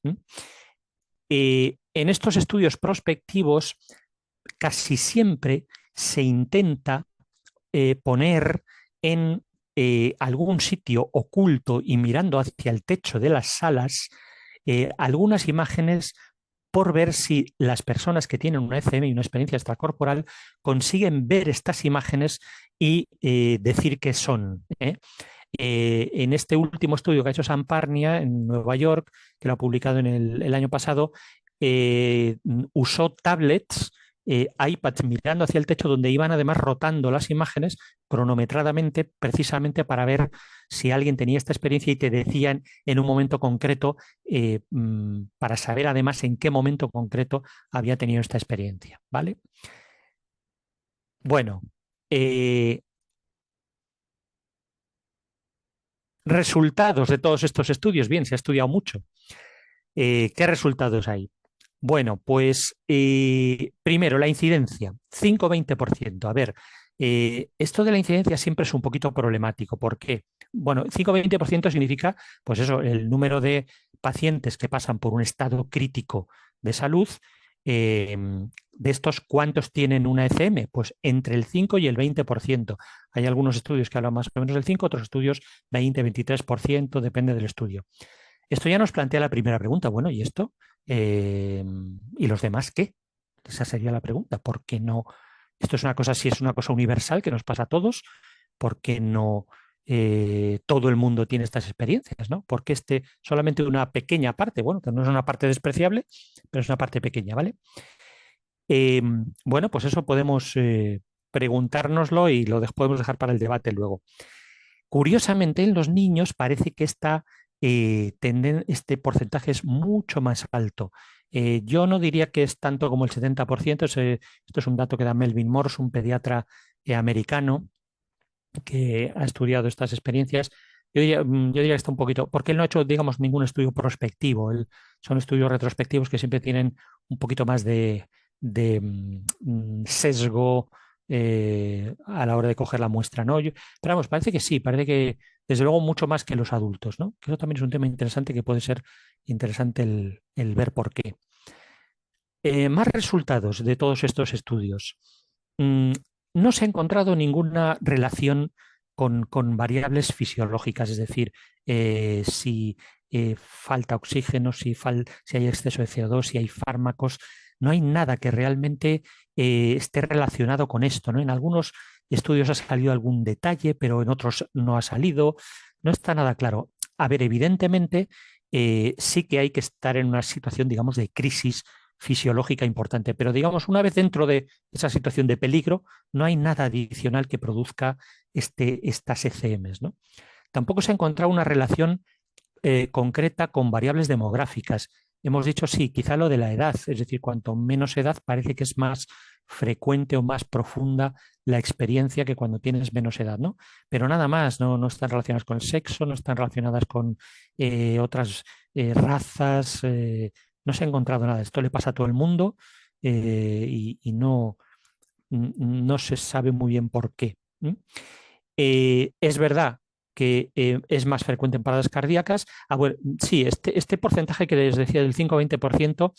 En estos estudios prospectivos casi siempre se intenta poner en algún sitio oculto y mirando hacia el techo de las salas algunas imágenes por ver si las personas que tienen una ECM y una experiencia extracorporal consiguen ver estas imágenes y decir qué son. En este último estudio que ha hecho Sam Parnia en Nueva York, que lo ha publicado en el año pasado, usó tablets, iPads mirando hacia el techo, donde iban además rotando las imágenes cronometradamente, precisamente para ver si alguien tenía esta experiencia y te decían en un momento concreto, para saber además en qué momento concreto había tenido esta experiencia. ¿Vale? Bueno, eh, resultados de todos estos estudios. Bien, se ha estudiado mucho. ¿Qué resultados hay? Bueno, pues primero la incidencia, 5-20%. A ver, esto de la incidencia siempre es un poquito problemático. ¿Por qué? Bueno, 5-20% significa, pues eso, el número de pacientes que pasan por un estado crítico de salud. eh, de estos, ¿cuántos tienen una ECM? Pues entre el 5 y el 20%. Hay algunos estudios que hablan más o menos del 5, otros estudios 20-23%, depende del estudio. Esto ya nos plantea la primera pregunta. Bueno, ¿y esto? ¿Y los demás qué? Esa sería la pregunta. ¿Por qué no? Esto es una cosa, si es una cosa universal que nos pasa a todos, ¿por qué no todo el mundo tiene estas experiencias? ¿No? Porque solamente una pequeña parte, bueno, que no es una parte despreciable, pero es una parte pequeña, ¿vale? Bueno, pues eso podemos preguntárnoslo y podemos dejar para el debate luego. Curiosamente, en los niños parece que este porcentaje es mucho más alto. Yo no diría que es tanto como el 70%. Esto es un dato que da Melvin Morse, un pediatra americano que ha estudiado estas experiencias. Yo diría que está un poquito, porque él no ha hecho, digamos, ningún estudio prospectivo. Son estudios retrospectivos que siempre tienen un poquito más de sesgo a la hora de coger la muestra, ¿no? Pero vamos, parece que sí, parece que desde luego mucho más que los adultos, ¿no? Que eso también es un tema interesante que puede ser interesante el ver por qué. Más resultados de todos estos estudios. Mm, no se ha encontrado ninguna relación con variables fisiológicas, es decir, si falta oxígeno, si hay exceso de CO2, si hay fármacos. No hay nada que realmente esté relacionado con esto, ¿no? En algunos estudios ha salido algún detalle, pero en otros no ha salido. No está nada claro. A ver, evidentemente, sí que hay que estar en una situación, digamos, de crisis fisiológica importante. Pero digamos, una vez dentro de esa situación de peligro, no hay nada adicional que produzca estas ECMs, ¿no? Tampoco se ha encontrado una relación concreta con variables demográficas. Hemos dicho sí, quizá lo de la edad, es decir, cuanto menos edad parece que es más frecuente o más profunda la experiencia que cuando tienes menos edad, ¿no? Pero nada más, no están relacionadas con el sexo, no están relacionadas con otras razas, no se ha encontrado nada. Esto le pasa a todo el mundo y no se sabe muy bien por qué. Es verdad que es más frecuente en paradas cardíacas. Bueno, sí, este porcentaje que les decía del 5-20%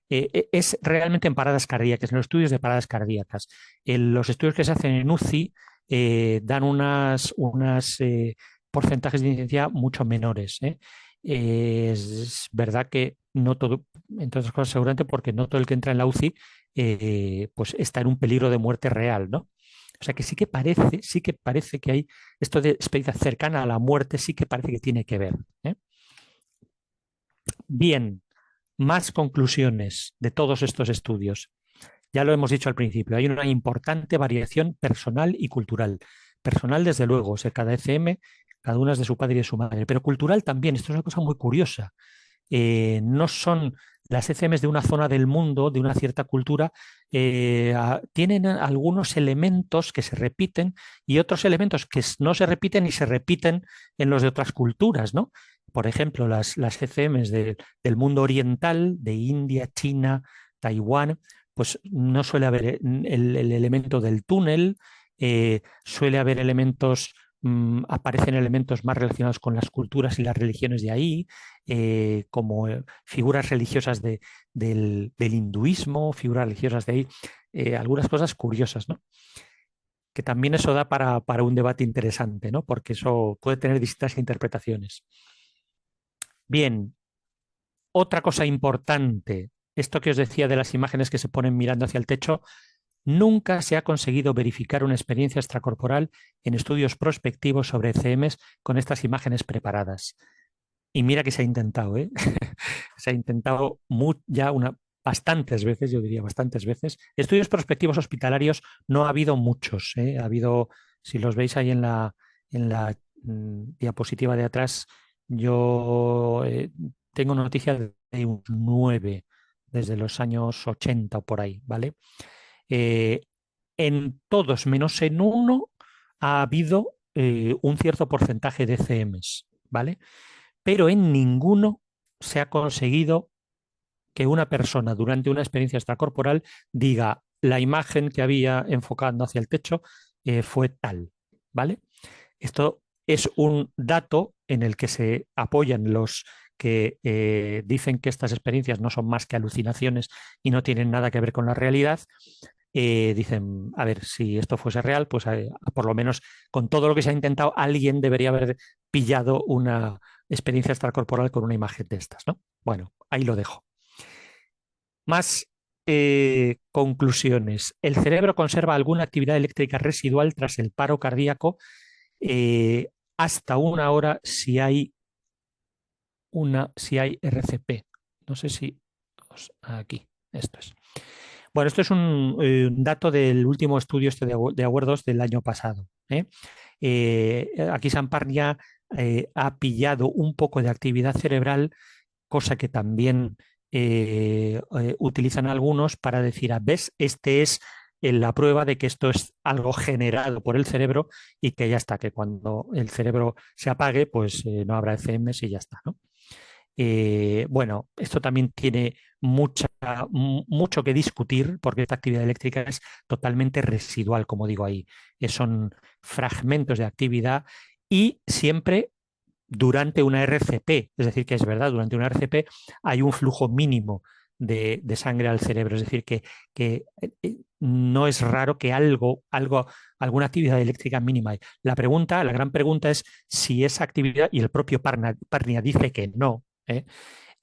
eh, es realmente en paradas cardíacas, en los estudios de paradas cardíacas. En los estudios que se hacen en UCI dan unas porcentajes de incidencia mucho menores. Es verdad que no todo, entre otras cosas, seguramente porque no todo el que entra en la UCI pues está en un peligro de muerte real, ¿no? O sea que sí que parece que hay esto de experiencia cercana a la muerte, sí que parece que tiene que ver. ¿eh? Bien, más conclusiones de todos estos estudios. Ya lo hemos dicho al principio, hay una importante variación personal y cultural. Personal, desde luego, o sea, cada ECM, cada una es de su padre y de su madre, pero cultural también. Esto es una cosa muy curiosa. No son las ECMs de una zona del mundo, de una cierta cultura, tienen algunos elementos que se repiten y otros elementos que no se repiten y se repiten en los de otras culturas, ¿no? Por ejemplo, las ECMs del mundo oriental, de India, China, Taiwán, pues no suele haber el elemento del túnel, suele haber elementos, aparecen elementos más relacionados con las culturas y las religiones de ahí, como figuras religiosas del hinduismo, figuras religiosas de ahí, algunas cosas curiosas, ¿no? Que también eso da para un debate interesante, ¿no? Porque eso puede tener distintas interpretaciones. Bien, Otra cosa importante, esto que os decía de las imágenes que se ponen mirando hacia el techo, nunca se ha conseguido verificar una experiencia extracorporal en estudios prospectivos sobre ECMs con estas imágenes preparadas. Y mira que se ha intentado, ¿eh? Se ha intentado ya bastantes veces, yo diría bastantes veces. Estudios prospectivos hospitalarios no ha habido muchos, ¿eh? Ha habido, si los veis ahí en la diapositiva de atrás, yo tengo noticias de un 9 desde los años 80 o por ahí, ¿vale? Eh, en todos menos en uno ha habido un cierto porcentaje de CMs, ¿vale? Pero en ninguno se ha conseguido que una persona durante una experiencia extracorporal diga la imagen que había enfocando hacia el techo fue tal, ¿vale? Esto es un dato en el que se apoyan los que dicen que estas experiencias no son más que alucinaciones y no tienen nada que ver con la realidad. Dicen, a ver, si esto fuese real, pues por lo menos con todo lo que se ha intentado, alguien debería haber pillado una experiencia extracorporal con una imagen de estas, ¿no? Bueno, ahí lo dejo. Más conclusiones. El cerebro conserva alguna actividad eléctrica residual tras el paro cardíaco eh, hasta una hora si hay RCP. No sé si aquí, esto es. Bueno, esto es un dato del último estudio este de acuerdos del año pasado. Aquí Samparnia ha pillado un poco de actividad cerebral, cosa que también utilizan algunos para decir, ves, este es la prueba de que esto es algo generado por el cerebro y que ya está, que cuando el cerebro se apague, pues no habrá ECMs y ya está, ¿no? Bueno, esto también tiene mucho que discutir porque esta actividad eléctrica es totalmente residual, como digo ahí. Son fragmentos de actividad y siempre durante una RCP, es decir, que es verdad, durante una RCP hay un flujo mínimo de sangre al cerebro, es decir, que no es raro que alguna actividad eléctrica mínima hay. La gran pregunta es si esa actividad, y el propio Parnia dice que no,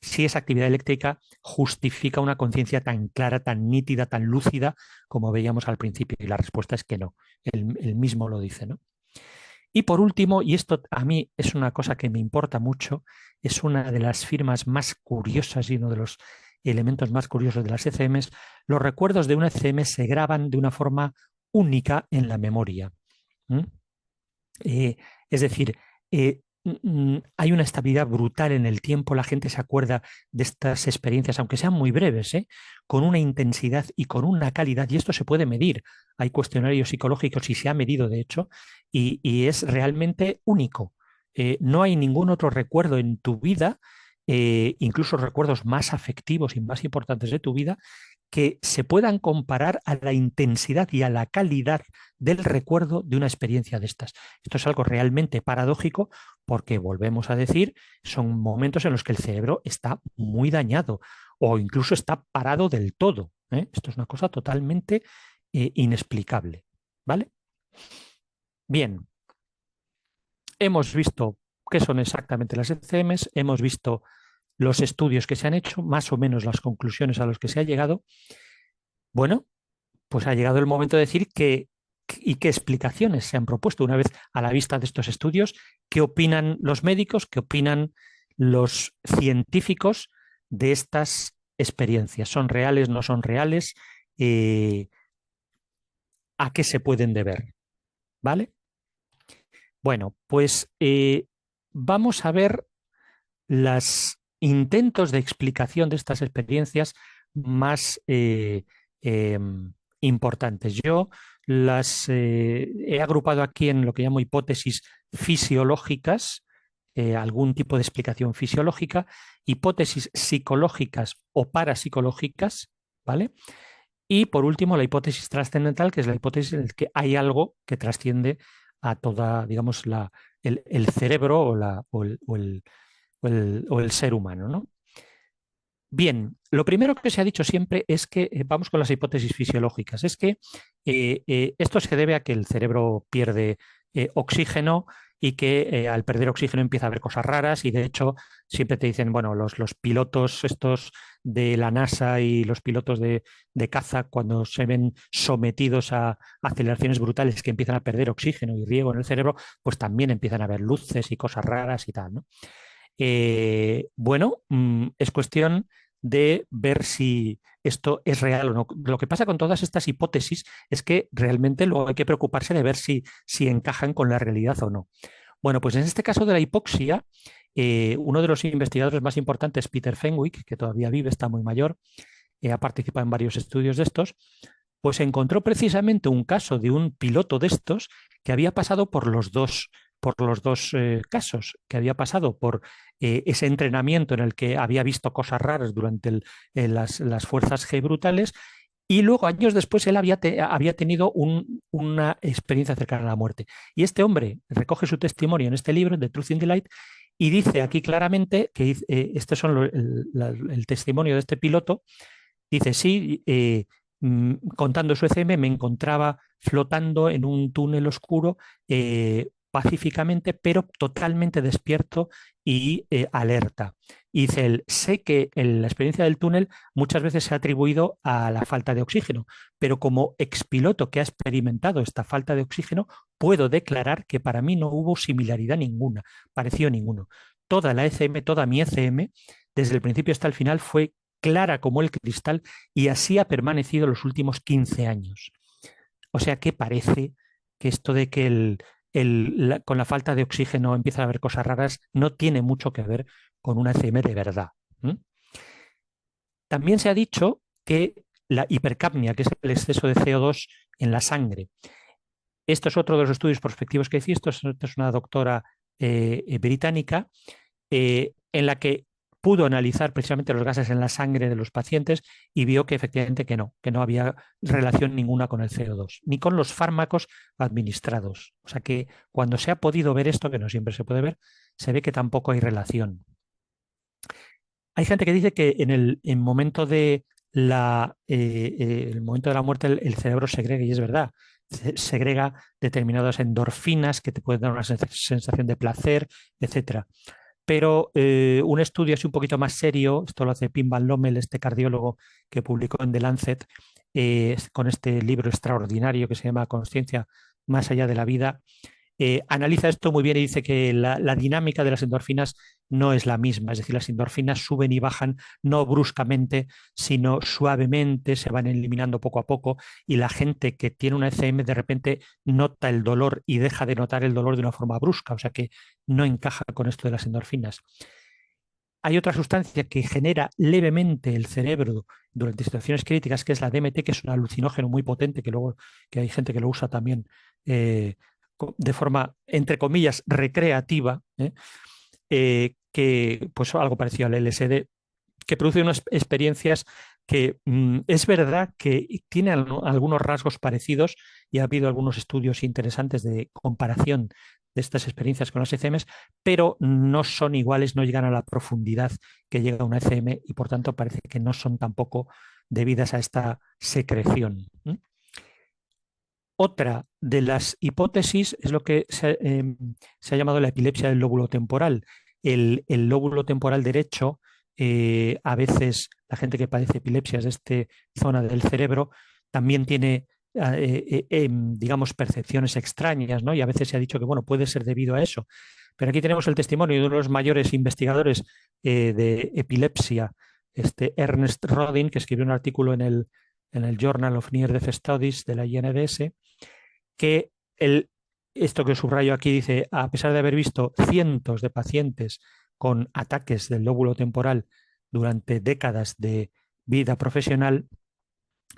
si esa actividad eléctrica justifica una conciencia tan clara, tan nítida, tan lúcida como veíamos al principio. Y la respuesta es que no. Él mismo lo dice, ¿no? Y por último, y esto a mí es una cosa que me importa mucho, es una de las firmas más curiosas y uno de los elementos más curiosos de las ECMs, los recuerdos de una ECM se graban de una forma única en la memoria. ¿Mm? Es decir, hay una estabilidad brutal en el tiempo, la gente se acuerda de estas experiencias, aunque sean muy breves, con una intensidad y con una calidad, y esto se puede medir. Hay cuestionarios psicológicos y se ha medido, de hecho, y es realmente único. No hay ningún otro recuerdo en tu vida, incluso recuerdos más afectivos y más importantes de tu vida, que se puedan comparar a la intensidad y a la calidad del recuerdo de una experiencia de estas. Esto es algo realmente paradójico porque, volvemos a decir, son momentos en los que el cerebro está muy dañado o incluso está parado del todo. Esto es una cosa totalmente inexplicable. ¿Vale? Bien, hemos visto qué son exactamente las ECMs, hemos visto los estudios que se han hecho, más o menos las conclusiones a las que se ha llegado. Bueno, pues ha llegado el momento de decir y qué explicaciones se han propuesto una vez a la vista de estos estudios, qué opinan los médicos, qué opinan los científicos de estas experiencias. ¿Son reales, no son reales? ¿A qué se pueden deber? ¿Vale? Bueno, pues vamos a ver los intentos de explicación de estas experiencias más importantes. Yo las he agrupado aquí en lo que llamo hipótesis fisiológicas, algún tipo de explicación fisiológica, hipótesis psicológicas o parapsicológicas, ¿vale? Y por último, la hipótesis trascendental, que es la hipótesis en la que hay algo que trasciende a toda, digamos, el cerebro o el ser humano, ¿no? Bien, lo primero que se ha dicho siempre es que, vamos con las hipótesis fisiológicas, es que esto se debe a que el cerebro pierde oxígeno y que al perder oxígeno empieza a haber cosas raras y de hecho siempre te dicen, bueno, los pilotos estos de la NASA y los pilotos de caza, cuando se ven sometidos a aceleraciones brutales que empiezan a perder oxígeno y riego en el cerebro, pues también empiezan a ver luces y cosas raras y tal, ¿no? Bueno, es cuestión de ver si esto es real o no. Lo que pasa con todas estas hipótesis es que realmente luego hay que preocuparse de ver si encajan con la realidad o no. Bueno, pues en este caso de la hipoxia, uno de los investigadores más importantes, Peter Fenwick, que todavía vive, está muy mayor, ha participado en varios estudios de estos, pues encontró precisamente un caso de un piloto de estos que había pasado por los dos casos, que había pasado por ese entrenamiento en el que había visto cosas raras durante las fuerzas G brutales y luego, años después, él había tenido una experiencia cercana a la muerte. Y este hombre recoge su testimonio en este libro, The Truth in the Light, y dice aquí claramente que este son el testimonio de este piloto. Dice, sí, contando su ECM, me encontraba flotando en un túnel oscuro pacíficamente, pero totalmente despierto y alerta. Y dice él, sé que en la experiencia del túnel muchas veces se ha atribuido a la falta de oxígeno, pero como expiloto que ha experimentado esta falta de oxígeno, puedo declarar que para mí no hubo similaridad ninguna, pareció ninguno. Toda la ECM, toda mi ECM, desde el principio hasta el final, fue clara como el cristal y así ha permanecido los últimos 15 años. O sea que parece que esto de que con la falta de oxígeno empieza a haber cosas raras no tiene mucho que ver con una ECM de verdad. ¿Mm? También se ha dicho que la hipercapnia, que es el exceso de CO2 en la sangre, esto es otro de los estudios prospectivos que hice, esto es una doctora británica, en la que pudo analizar precisamente los gases en la sangre de los pacientes y vio que efectivamente que no había relación ninguna con el CO2, ni con los fármacos administrados. O sea que cuando se ha podido ver esto, que no siempre se puede ver, se ve que tampoco hay relación. Hay gente que dice que en momento de el momento de la muerte el cerebro segrega, y es verdad, segrega determinadas endorfinas que te pueden dar una sensación de placer, etcétera. Pero un estudio así un poquito más serio, esto lo hace Pim Van Lommel, este cardiólogo que publicó en The Lancet, con este libro extraordinario que se llama Consciencia más allá de la vida, analiza esto muy bien y dice que la dinámica de las endorfinas no es la misma, es decir, las endorfinas suben y bajan no bruscamente, sino suavemente, se van eliminando poco a poco y la gente que tiene una ECM de repente nota el dolor y deja de notar el dolor de una forma brusca, o sea que no encaja con esto de las endorfinas. Hay otra sustancia que genera levemente el cerebro durante situaciones críticas, que es la DMT, que es un alucinógeno muy potente, que luego que hay gente que lo usa también de forma, entre comillas, recreativa, que pues algo parecido al LSD, que produce unas experiencias que es verdad que tienen algunos rasgos parecidos y ha habido algunos estudios interesantes de comparación de estas experiencias con las ECMs, pero no son iguales, no llegan a la profundidad que llega una ECM y por tanto parece que no son tampoco debidas a esta secreción. Otra de las hipótesis es lo que se ha llamado la epilepsia del lóbulo temporal. El lóbulo temporal derecho, a veces la gente que padece epilepsias de esta zona del cerebro también tiene, digamos, percepciones extrañas, ¿no? Y a veces se ha dicho que, bueno, puede ser debido a eso. Pero aquí tenemos el testimonio de uno de los mayores investigadores de epilepsia, Ernest Rodin, que escribió un artículo en el Journal of Near Death Studies de la INDS, que esto que subrayo aquí dice, a pesar de haber visto cientos de pacientes con ataques del lóbulo temporal durante décadas de vida profesional,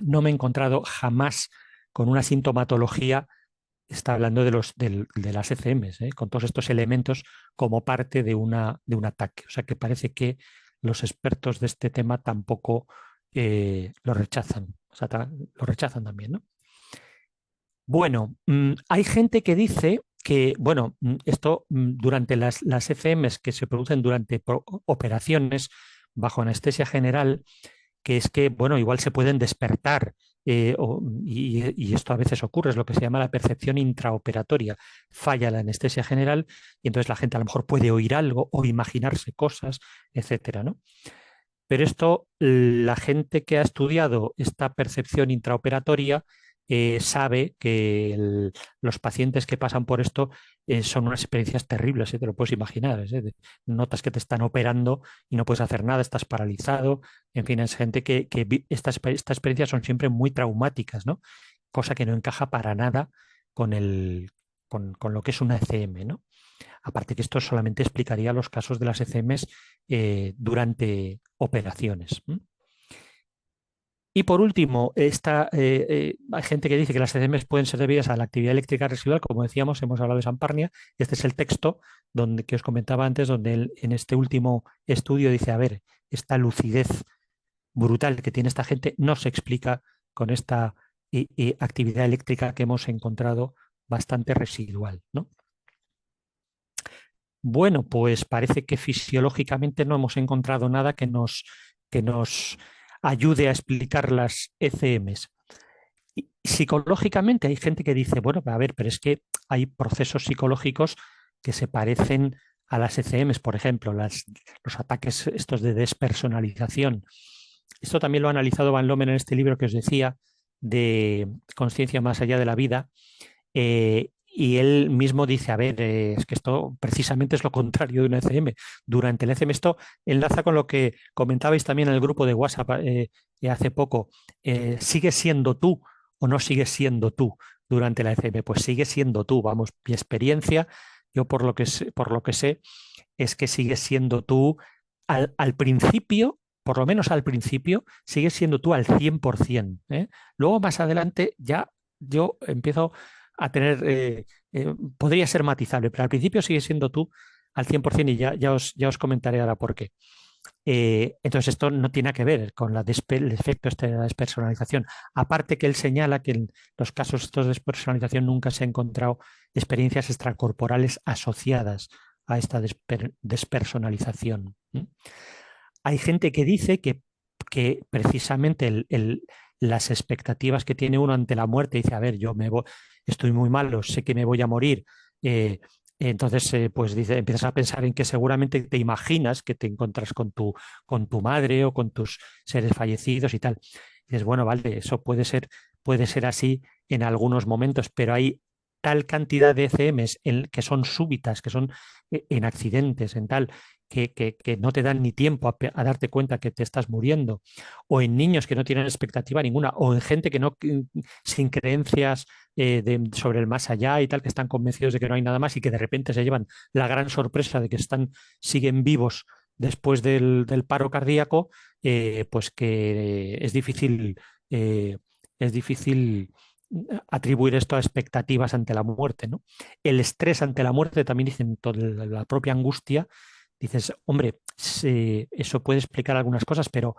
no me he encontrado jamás con una sintomatología, está hablando de las ECMs, con todos estos elementos como parte de un ataque. O sea que parece que los expertos de este tema tampoco lo rechazan, o sea, lo rechazan también, ¿no? Bueno, hay gente que dice que, bueno, esto durante las ECMs que se producen durante operaciones bajo anestesia general, que es que, bueno, igual se pueden despertar y esto a veces ocurre, es lo que se llama la percepción intraoperatoria. Falla la anestesia general y entonces la gente a lo mejor puede oír algo o imaginarse cosas, etcétera, ¿no? Pero esto, la gente que ha estudiado esta percepción intraoperatoria sabe que los pacientes que pasan por esto son unas experiencias terribles, te lo puedes imaginar. Notas que te están operando y no puedes hacer nada, estás paralizado. En fin, es gente que estas experiencias son siempre muy traumáticas, ¿no? Cosa que no encaja para nada con con lo que es una ECM, ¿no? Aparte que esto solamente explicaría los casos de las ECMs durante operaciones. Y por último, hay gente que dice que las ECMs pueden ser debidas a la actividad eléctrica residual, como decíamos, hemos hablado de Samparnia. Este es el texto que os comentaba antes, donde él, en este último estudio dice, a ver, esta lucidez brutal que tiene esta gente no se explica con esta actividad eléctrica que hemos encontrado bastante residual, ¿no? Bueno, pues parece que fisiológicamente no hemos encontrado nada que nos ayude a explicar las ECMs. Y psicológicamente hay gente que dice, bueno, a ver, pero es que hay procesos psicológicos que se parecen a las ECMs, por ejemplo, los ataques estos de despersonalización. Esto también lo ha analizado Van Lommel en este libro que os decía, de Conciencia más allá de la vida, y él mismo dice, a ver, es que esto precisamente es lo contrario de una ECM. Durante el ECM esto enlaza con lo que comentabais también en el grupo de WhatsApp hace poco. ¿Sigues siendo tú o no sigues siendo tú durante la ECM? Pues sigue siendo tú, vamos, mi experiencia, yo por lo que sé, es que sigues siendo tú al principio, por lo menos al principio, sigues siendo tú al 100%, ¿eh? Luego más adelante ya yo empiezo a tener, podría ser matizable, pero al principio sigue siendo tú al 100% y ya os comentaré ahora por qué. Entonces esto no tiene que ver con el efecto este de la despersonalización. Aparte que él señala que en los casos estos de despersonalización nunca se han encontrado experiencias extracorporales asociadas a esta despersonalización. Hay gente que dice que precisamente las expectativas que tiene uno ante la muerte, dice, a ver, estoy muy malo, sé que me voy a morir. Entonces, pues dice, empiezas a pensar en que seguramente te imaginas que te encuentras con tu madre o con tus seres fallecidos y tal. Y dices, bueno, vale, eso puede ser así en algunos momentos, pero hay tal cantidad de ECMs que son súbitas, que son en accidentes, en tal, que no te dan ni tiempo a darte cuenta que te estás muriendo, o en niños que no tienen expectativa ninguna, o en gente que no, sin creencias sobre el más allá y tal, que están convencidos de que no hay nada más y que de repente se llevan la gran sorpresa de que siguen vivos después del paro cardíaco, pues que eh, es difícil atribuir esto a expectativas ante la muerte, ¿no? El estrés ante la muerte también dicen toda la propia angustia. Dices, hombre, eso puede explicar algunas cosas, pero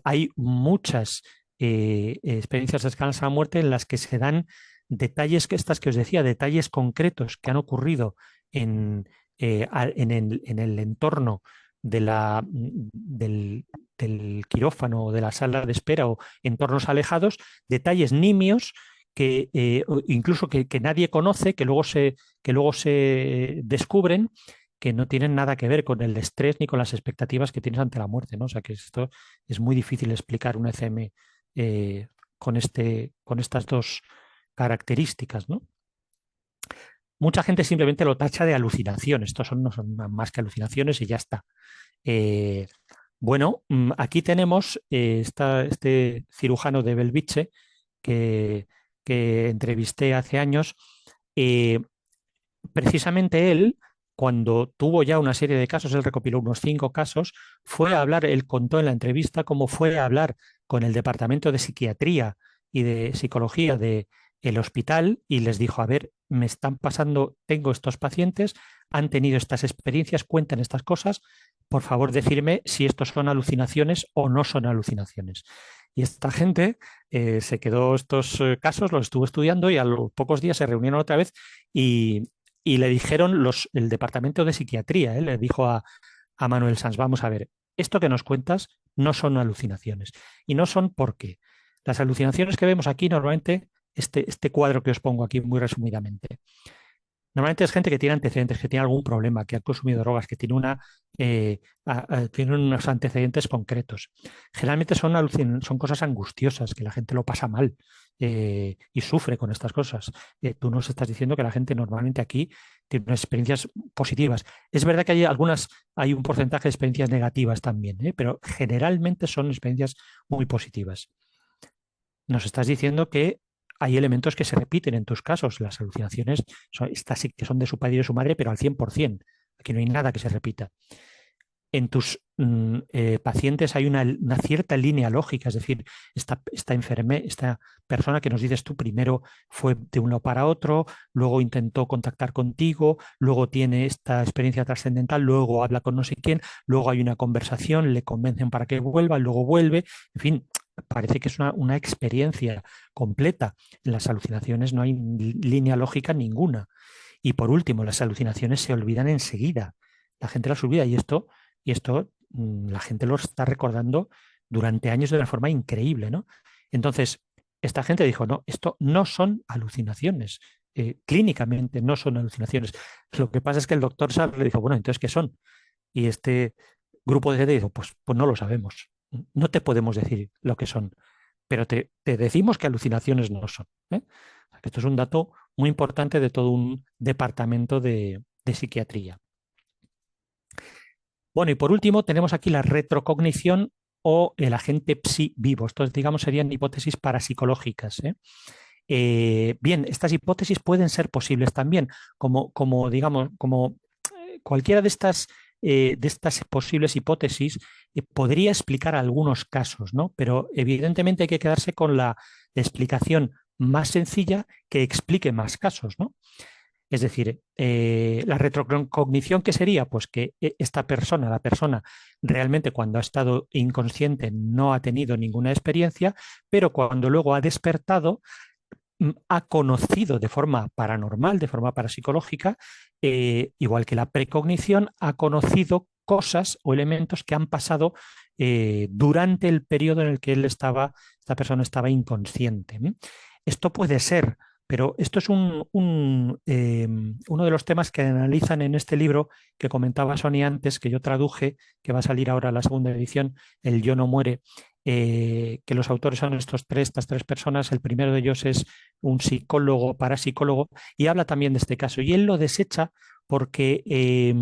hay muchas experiencias cercanas a la muerte en las que se dan detalles que estas que os decía, detalles concretos que han ocurrido en el entorno de del quirófano o de la sala de espera o entornos alejados, detalles nimios que incluso que nadie conoce, que luego se descubren que no tienen nada que ver con el estrés ni con las expectativas que tienes ante la muerte, ¿no? O sea que esto es muy difícil explicar un ECM con estas dos características, ¿no? Mucha gente simplemente lo tacha de alucinación. Estos no son más que alucinaciones y ya está. Eh, bueno, aquí tenemos este cirujano de Belviche que, que entrevisté hace años. eh, Precisamente él, cuando tuvo ya una serie de casos, él recopiló unos 5 casos, fue a hablar, él contó en la entrevista cómo fue a hablar con el departamento de psiquiatría y de psicología de el hospital y les dijo, a ver, me están pasando, tengo estos pacientes, han tenido estas experiencias, cuentan estas cosas, por favor decirme si estos son alucinaciones o no son alucinaciones. Y esta gente se quedó estos casos, los estuvo estudiando y a los pocos días se reunieron otra vez y le dijeron el departamento de psiquiatría, le dijo a Manuel Sanz, vamos a ver, esto que nos cuentas no son alucinaciones. Y no son ¿por qué? Las alucinaciones que vemos aquí normalmente, este cuadro que os pongo aquí muy resumidamente, normalmente es gente que tiene antecedentes, que tiene algún problema, que ha consumido drogas, que tiene tiene unos antecedentes concretos. Generalmente son cosas angustiosas, que la gente lo pasa mal y sufre con estas cosas. Tú nos estás diciendo que la gente normalmente aquí tiene unas experiencias positivas. Es verdad que hay un porcentaje de experiencias negativas también, pero generalmente son experiencias muy positivas. Nos estás diciendo que hay elementos que se repiten en tus casos. Las alucinaciones, estas sí que son de su padre y de su madre, pero al 100%. Aquí no hay nada que se repita. En tus pacientes hay una cierta línea lógica, es decir, esta persona que nos dices tú primero fue de un lado para otro, luego intentó contactar contigo, luego tiene esta experiencia trascendental, luego habla con no sé quién, luego hay una conversación, le convencen para que vuelva, luego vuelve, en fin, parece que es una experiencia completa. En las alucinaciones no hay línea lógica ninguna. Y por último, las alucinaciones se olvidan enseguida. La gente las olvida y esto la gente lo está recordando durante años de una forma increíble, ¿no? Entonces, esta gente dijo, no, esto no son alucinaciones. Clínicamente no son alucinaciones. Lo que pasa es que el doctor Sarr le dijo, bueno, entonces, ¿qué son? Y este grupo de gente dijo, pues no lo sabemos. No te podemos decir lo que son, pero te decimos que alucinaciones no son. O sea, que esto es un dato muy importante de todo un departamento de psiquiatría. Bueno, y por último tenemos aquí la retrocognición o el agente psi vivo. Estos, digamos, serían hipótesis parapsicológicas. Bien, estas hipótesis pueden ser posibles también, digamos, como cualquiera de estas posibles hipótesis podría explicar algunos casos, ¿no? Pero evidentemente hay que quedarse con la explicación más sencilla que explique más casos, ¿no? Es decir, la retrocognición, ¿qué sería? Pues que esta persona, la persona, realmente cuando ha estado inconsciente no ha tenido ninguna experiencia, pero cuando luego ha despertado, ha conocido de forma paranormal, de forma parapsicológica, igual que la precognición, ha conocido cosas o elementos que han pasado durante el periodo en el que esta persona estaba inconsciente. Esto puede ser, pero esto es uno de los temas que analizan en este libro que comentaba Sonia antes, que yo traduje, que va a salir ahora la segunda edición, El Yo no muere, que los autores son estas tres personas. El primero de ellos es un psicólogo, parapsicólogo, y habla también de este caso. Y él lo desecha porque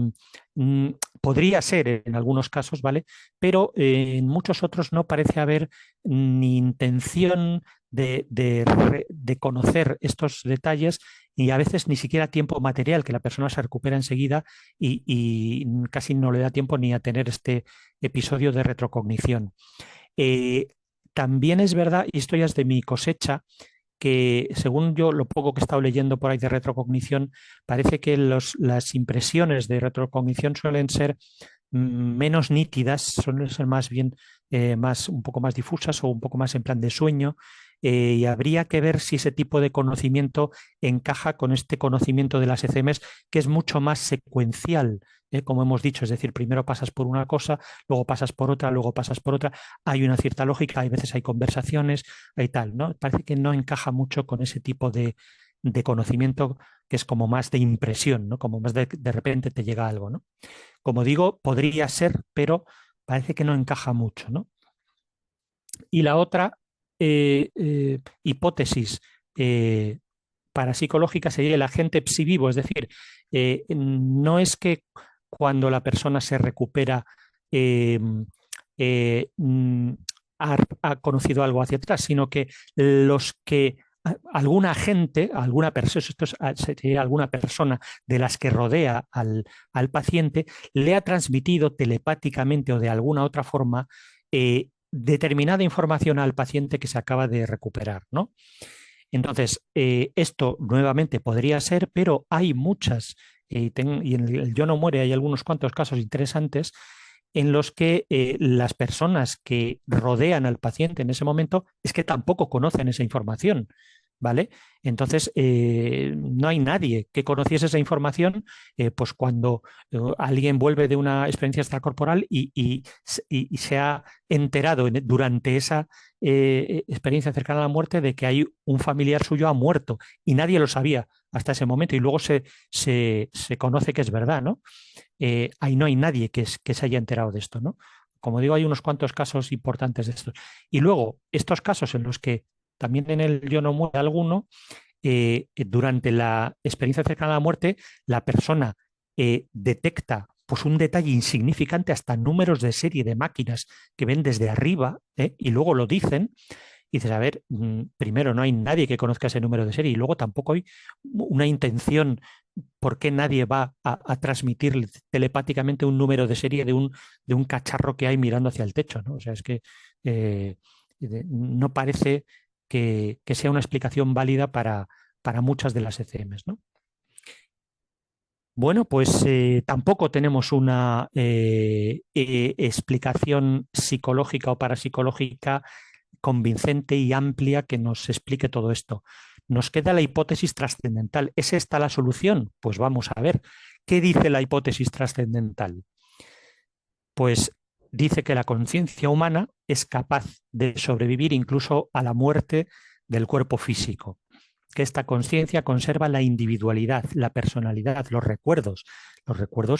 podría ser en algunos casos, ¿vale? Pero en muchos otros no parece haber ni intención de conocer estos detalles y a veces ni siquiera tiempo material, que la persona se recupera enseguida y casi no le da tiempo ni a tener este episodio de retrocognición. Eh, También es verdad, y esto ya es de mi cosecha, que según yo lo poco que he estado leyendo por ahí de retrocognición, parece que las impresiones de retrocognición suelen ser menos nítidas, suelen ser más bien un poco más difusas o un poco más en plan de sueño. Y habría que ver si ese tipo de conocimiento encaja con este conocimiento de las ECMs, que es mucho más secuencial, como hemos dicho, es decir, primero pasas por una cosa, luego pasas por otra, luego pasas por otra. Hay una cierta lógica, hay veces hay conversaciones y tal, ¿no? Parece que no encaja mucho con ese tipo de conocimiento que es como más de impresión, ¿no? Como más de repente te llega algo, ¿no? Como digo, podría ser, pero parece que no encaja mucho, ¿no? Y la otra hipótesis parapsicológica sería el agente psi vivo, es decir, no es que cuando la persona se recupera eh, eh, mm, ha conocido algo hacia atrás, sino que los que alguna gente, alguna persona, sería alguna persona de las que rodea al paciente, le ha transmitido telepáticamente o de alguna otra forma determinada información al paciente que se acaba de recuperar, ¿no? Entonces, esto nuevamente podría ser, pero hay muchas, y en el Yo no muere hay algunos cuantos casos interesantes en los que las personas que rodean al paciente en ese momento es que tampoco conocen esa información, ¿vale? Entonces, no hay nadie que conociese esa información, pues cuando alguien vuelve de una experiencia extracorporal y se ha enterado durante esa experiencia cercana a la muerte de que hay un familiar suyo ha muerto y nadie lo sabía hasta ese momento y luego se conoce que es verdad, ¿no? Ahí no hay nadie que se haya enterado de esto, ¿no? Como digo, hay unos cuantos casos importantes de estos. Y luego, estos casos en los que también en el yo no muere alguno, durante la experiencia cercana a la muerte, la persona detecta pues un detalle insignificante, hasta números de serie de máquinas que ven desde arriba, y luego lo dicen, y dices, a ver, primero no hay nadie que conozca ese número de serie y luego tampoco hay una intención. ¿Por qué nadie va a transmitir telepáticamente un número de serie de un cacharro que hay mirando hacia el techo? ¿No? O sea, es que eh, no parece que sea una explicación válida para muchas de las ECMs, ¿no? Bueno, pues tampoco tenemos una explicación psicológica o parapsicológica convincente y amplia que nos explique todo esto. Nos queda la hipótesis trascendental. ¿Es esta la solución? Pues vamos a ver. ¿Qué dice la hipótesis trascendental? Pues dice que la conciencia humana es capaz de sobrevivir incluso a la muerte del cuerpo físico, que esta conciencia conserva la individualidad, la personalidad, los recuerdos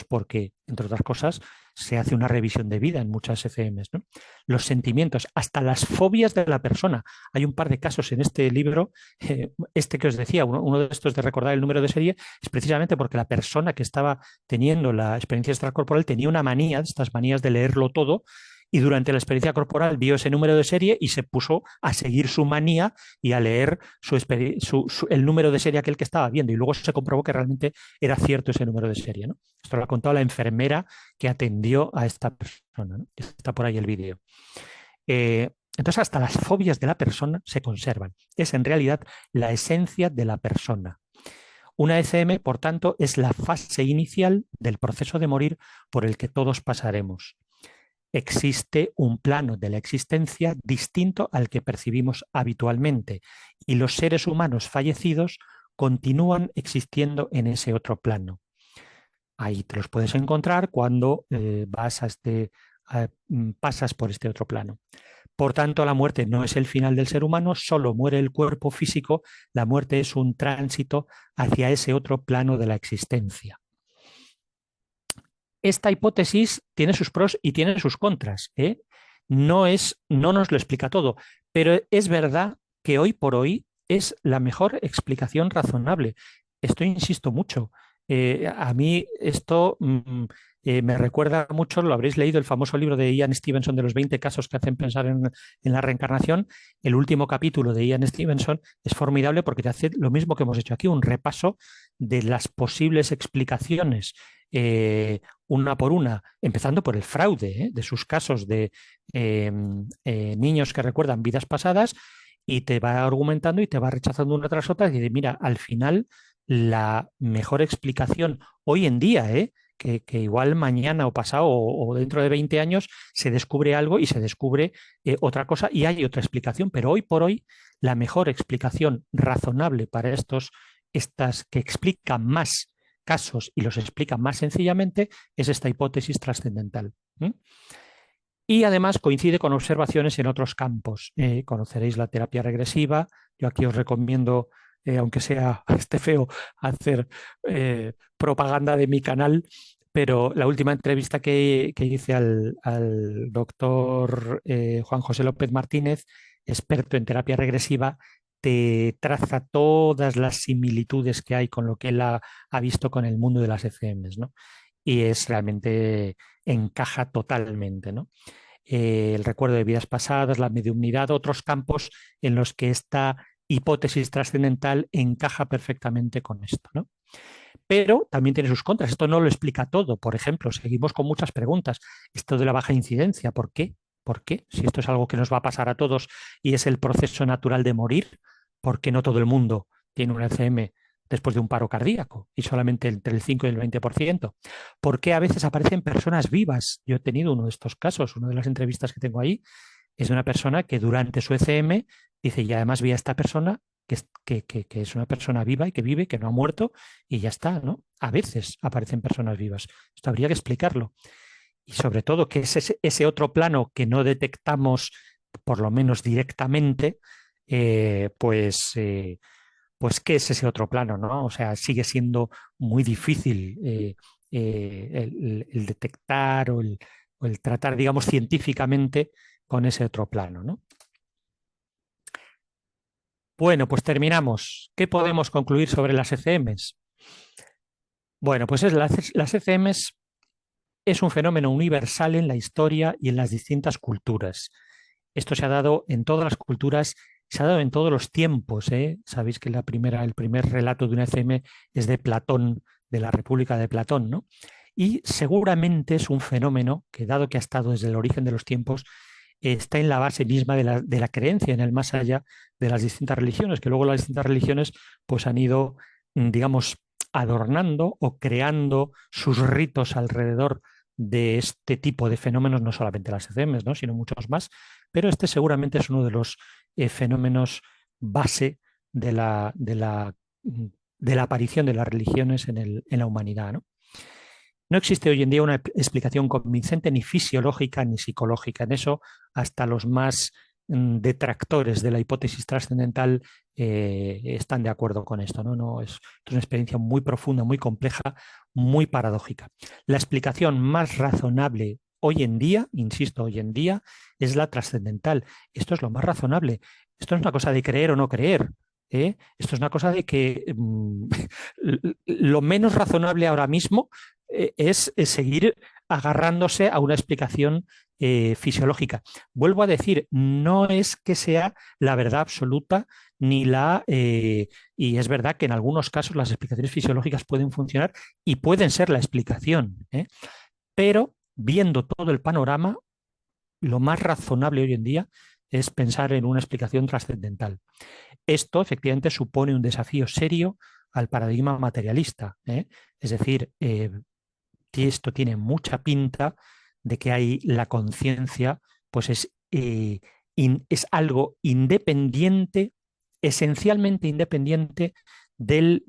porque, entre otras cosas, se hace una revisión de vida en muchas ECMs, ¿no? Los sentimientos, hasta las fobias de la persona. Hay un par de casos en este libro, este que os decía, uno de estos de recordar el número de serie, es precisamente porque la persona que estaba teniendo la experiencia extracorporal tenía una manía, estas manías de leerlo todo, y durante la experiencia corporal vio ese número de serie y se puso a seguir su manía y a leer el número de serie aquel que estaba viendo. Y luego se comprobó que realmente era cierto ese número de serie, ¿no? Esto lo ha contado la enfermera que atendió a esta persona, ¿no? Está por ahí el vídeo. Entonces, hasta las fobias de la persona se conservan. Es en realidad la esencia de la persona. Una ECM, por tanto, es la fase inicial del proceso de morir por el que todos pasaremos. Existe un plano de la existencia distinto al que percibimos habitualmente y los seres humanos fallecidos continúan existiendo en ese otro plano. Ahí te los puedes encontrar cuando pasas por este otro plano. Por tanto, la muerte no es el final del ser humano, solo muere el cuerpo físico, la muerte es un tránsito hacia ese otro plano de la existencia. Esta hipótesis tiene sus pros y tiene sus contras, ¿eh? No nos lo explica todo, pero es verdad que hoy por hoy es la mejor explicación razonable. Esto insisto mucho. A mí esto me recuerda mucho, lo habréis leído, el famoso libro de Ian Stevenson de los 20 casos que hacen pensar en la reencarnación. El último capítulo de Ian Stevenson es formidable porque te hace lo mismo que hemos hecho aquí, un repaso de las posibles explicaciones una por una, empezando por el fraude, de sus casos de niños que recuerdan vidas pasadas y te va argumentando y te va rechazando una tras otra y dice, mira, al final la mejor explicación hoy en día, que igual mañana o pasado o dentro de 20 años se descubre algo y se descubre otra cosa y hay otra explicación, pero hoy por hoy la mejor explicación razonable para estas que explican más casos y los explican más sencillamente es esta hipótesis trascendental. Y además coincide con observaciones en otros campos. Conoceréis la terapia regresiva. Yo aquí os recomiendo, aunque sea esté feo, hacer propaganda de mi canal, pero la última entrevista que hice al doctor Juan José López Martínez, experto en terapia regresiva, te traza todas las similitudes que hay con lo que él ha visto con el mundo de las ECMs, ¿no? Y es realmente encaja totalmente, ¿no? El recuerdo de vidas pasadas, la mediumnidad, otros campos en los que esta hipótesis trascendental encaja perfectamente con esto, ¿no? Pero también tiene sus contras. Esto no lo explica todo. Por ejemplo, seguimos con muchas preguntas. Esto de la baja incidencia, ¿por qué? ¿Por qué? Si esto es algo que nos va a pasar a todos y es el proceso natural de morir, ¿por qué no todo el mundo tiene un ECM después de un paro cardíaco y solamente entre el 5 y el 20%? ¿Por qué a veces aparecen personas vivas? Yo he tenido uno de estos casos, una de las entrevistas que tengo ahí es de una persona que durante su ECM dice, y además vi a esta persona que es una persona viva y que vive, que no ha muerto y ya está, ¿no? A veces aparecen personas vivas. Esto habría que explicarlo. Y sobre todo, que es ese otro plano que no detectamos, por lo menos directamente, eh, pues, eh, pues ¿qué es ese otro plano, ¿no? O sea, sigue siendo muy difícil el detectar o el tratar, digamos, científicamente con ese otro plano, ¿no? Bueno, pues terminamos. ¿Qué podemos concluir sobre las ECMs? Bueno, pues las ECMs es un fenómeno universal en la historia y en las distintas culturas. Esto se ha dado en todas las culturas, se ha dado en todos los tiempos, ¿eh? Sabéis que el primer relato de una ECM es de Platón, de la República de Platón, ¿no? Y seguramente es un fenómeno que, dado que ha estado desde el origen de los tiempos, está en la base misma de la creencia en el más allá de las distintas religiones, que luego las distintas religiones pues han ido, digamos, adornando o creando sus ritos alrededor de este tipo de fenómenos, no solamente las ECMs, ¿no? Sino muchos más, pero este seguramente es uno de los fenómenos base de de la aparición de las religiones en la humanidad, ¿no? No existe hoy en día una explicación convincente ni fisiológica ni psicológica. En eso, hasta los más detractores de la hipótesis trascendental están de acuerdo con esto, ¿no? Es una experiencia muy profunda, muy compleja, muy paradójica. La explicación más razonable hoy en día, insisto, hoy en día, es la trascendental. Esto es lo más razonable. Esto no es una cosa de creer o no creer. Esto es una cosa de que lo menos razonable ahora mismo es seguir agarrándose a una explicación fisiológica. Vuelvo a decir, no es que sea la verdad absoluta ni y es verdad que en algunos casos las explicaciones fisiológicas pueden funcionar y pueden ser la explicación, pero viendo todo el panorama, lo más razonable hoy en día es pensar en una explicación trascendental. Esto efectivamente supone un desafío serio al paradigma materialista, ¿eh? Es decir, esto tiene mucha pinta de que hay la conciencia, pues es algo independiente, esencialmente independiente del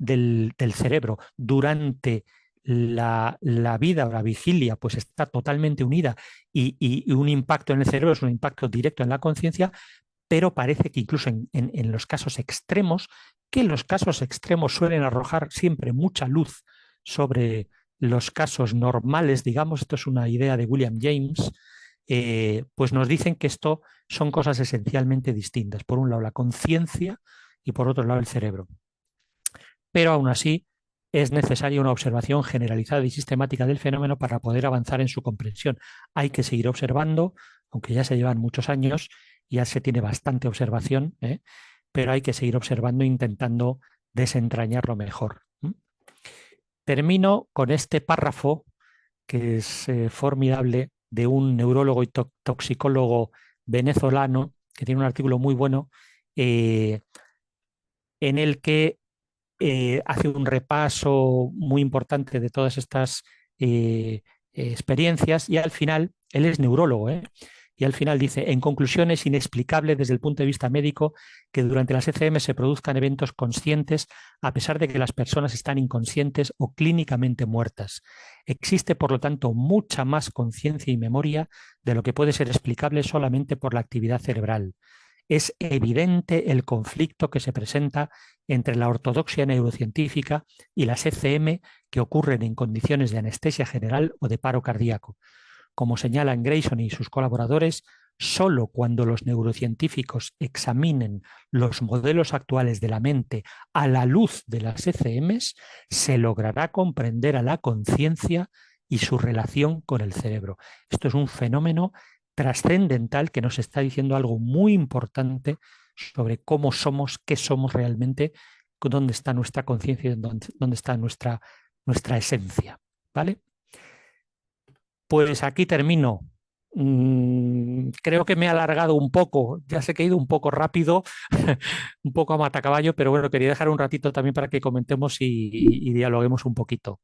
cerebro. Durante la vida o la vigilia, pues está totalmente unida y un impacto en el cerebro es un impacto directo en la conciencia, pero parece que incluso en los casos extremos, que los casos extremos suelen arrojar siempre mucha luz sobre los casos normales, digamos, esto es una idea de William James, pues nos dicen que esto son cosas esencialmente distintas. Por un lado la conciencia y por otro lado el cerebro. Pero aún así es necesaria una observación generalizada y sistemática del fenómeno para poder avanzar en su comprensión. Hay que seguir observando, aunque ya se llevan muchos años, ya se tiene bastante observación, pero hay que seguir observando e intentando desentrañarlo mejor. Termino con este párrafo que es formidable de un neurólogo y toxicólogo venezolano que tiene un artículo muy bueno eh, en el que hace un repaso muy importante de todas estas experiencias y al final, él es neurólogo, y al final dice, en conclusión es inexplicable desde el punto de vista médico que durante las ECM se produzcan eventos conscientes a pesar de que las personas están inconscientes o clínicamente muertas. Existe, por lo tanto, mucha más conciencia y memoria de lo que puede ser explicable solamente por la actividad cerebral. Es evidente el conflicto que se presenta entre la ortodoxia neurocientífica y las ECM que ocurren en condiciones de anestesia general o de paro cardíaco. Como señalan Grayson y sus colaboradores, solo cuando los neurocientíficos examinen los modelos actuales de la mente a la luz de las ECMs, se logrará comprender a la conciencia y su relación con el cerebro. Esto es un fenómeno trascendental que nos está diciendo algo muy importante sobre cómo somos, qué somos realmente, dónde está nuestra conciencia y dónde está nuestra esencia. ¿Vale? Pues aquí termino. Creo que me he alargado un poco, ya sé que he ido un poco rápido, un poco a matacaballo, pero bueno, quería dejar un ratito también para que comentemos y dialoguemos un poquito.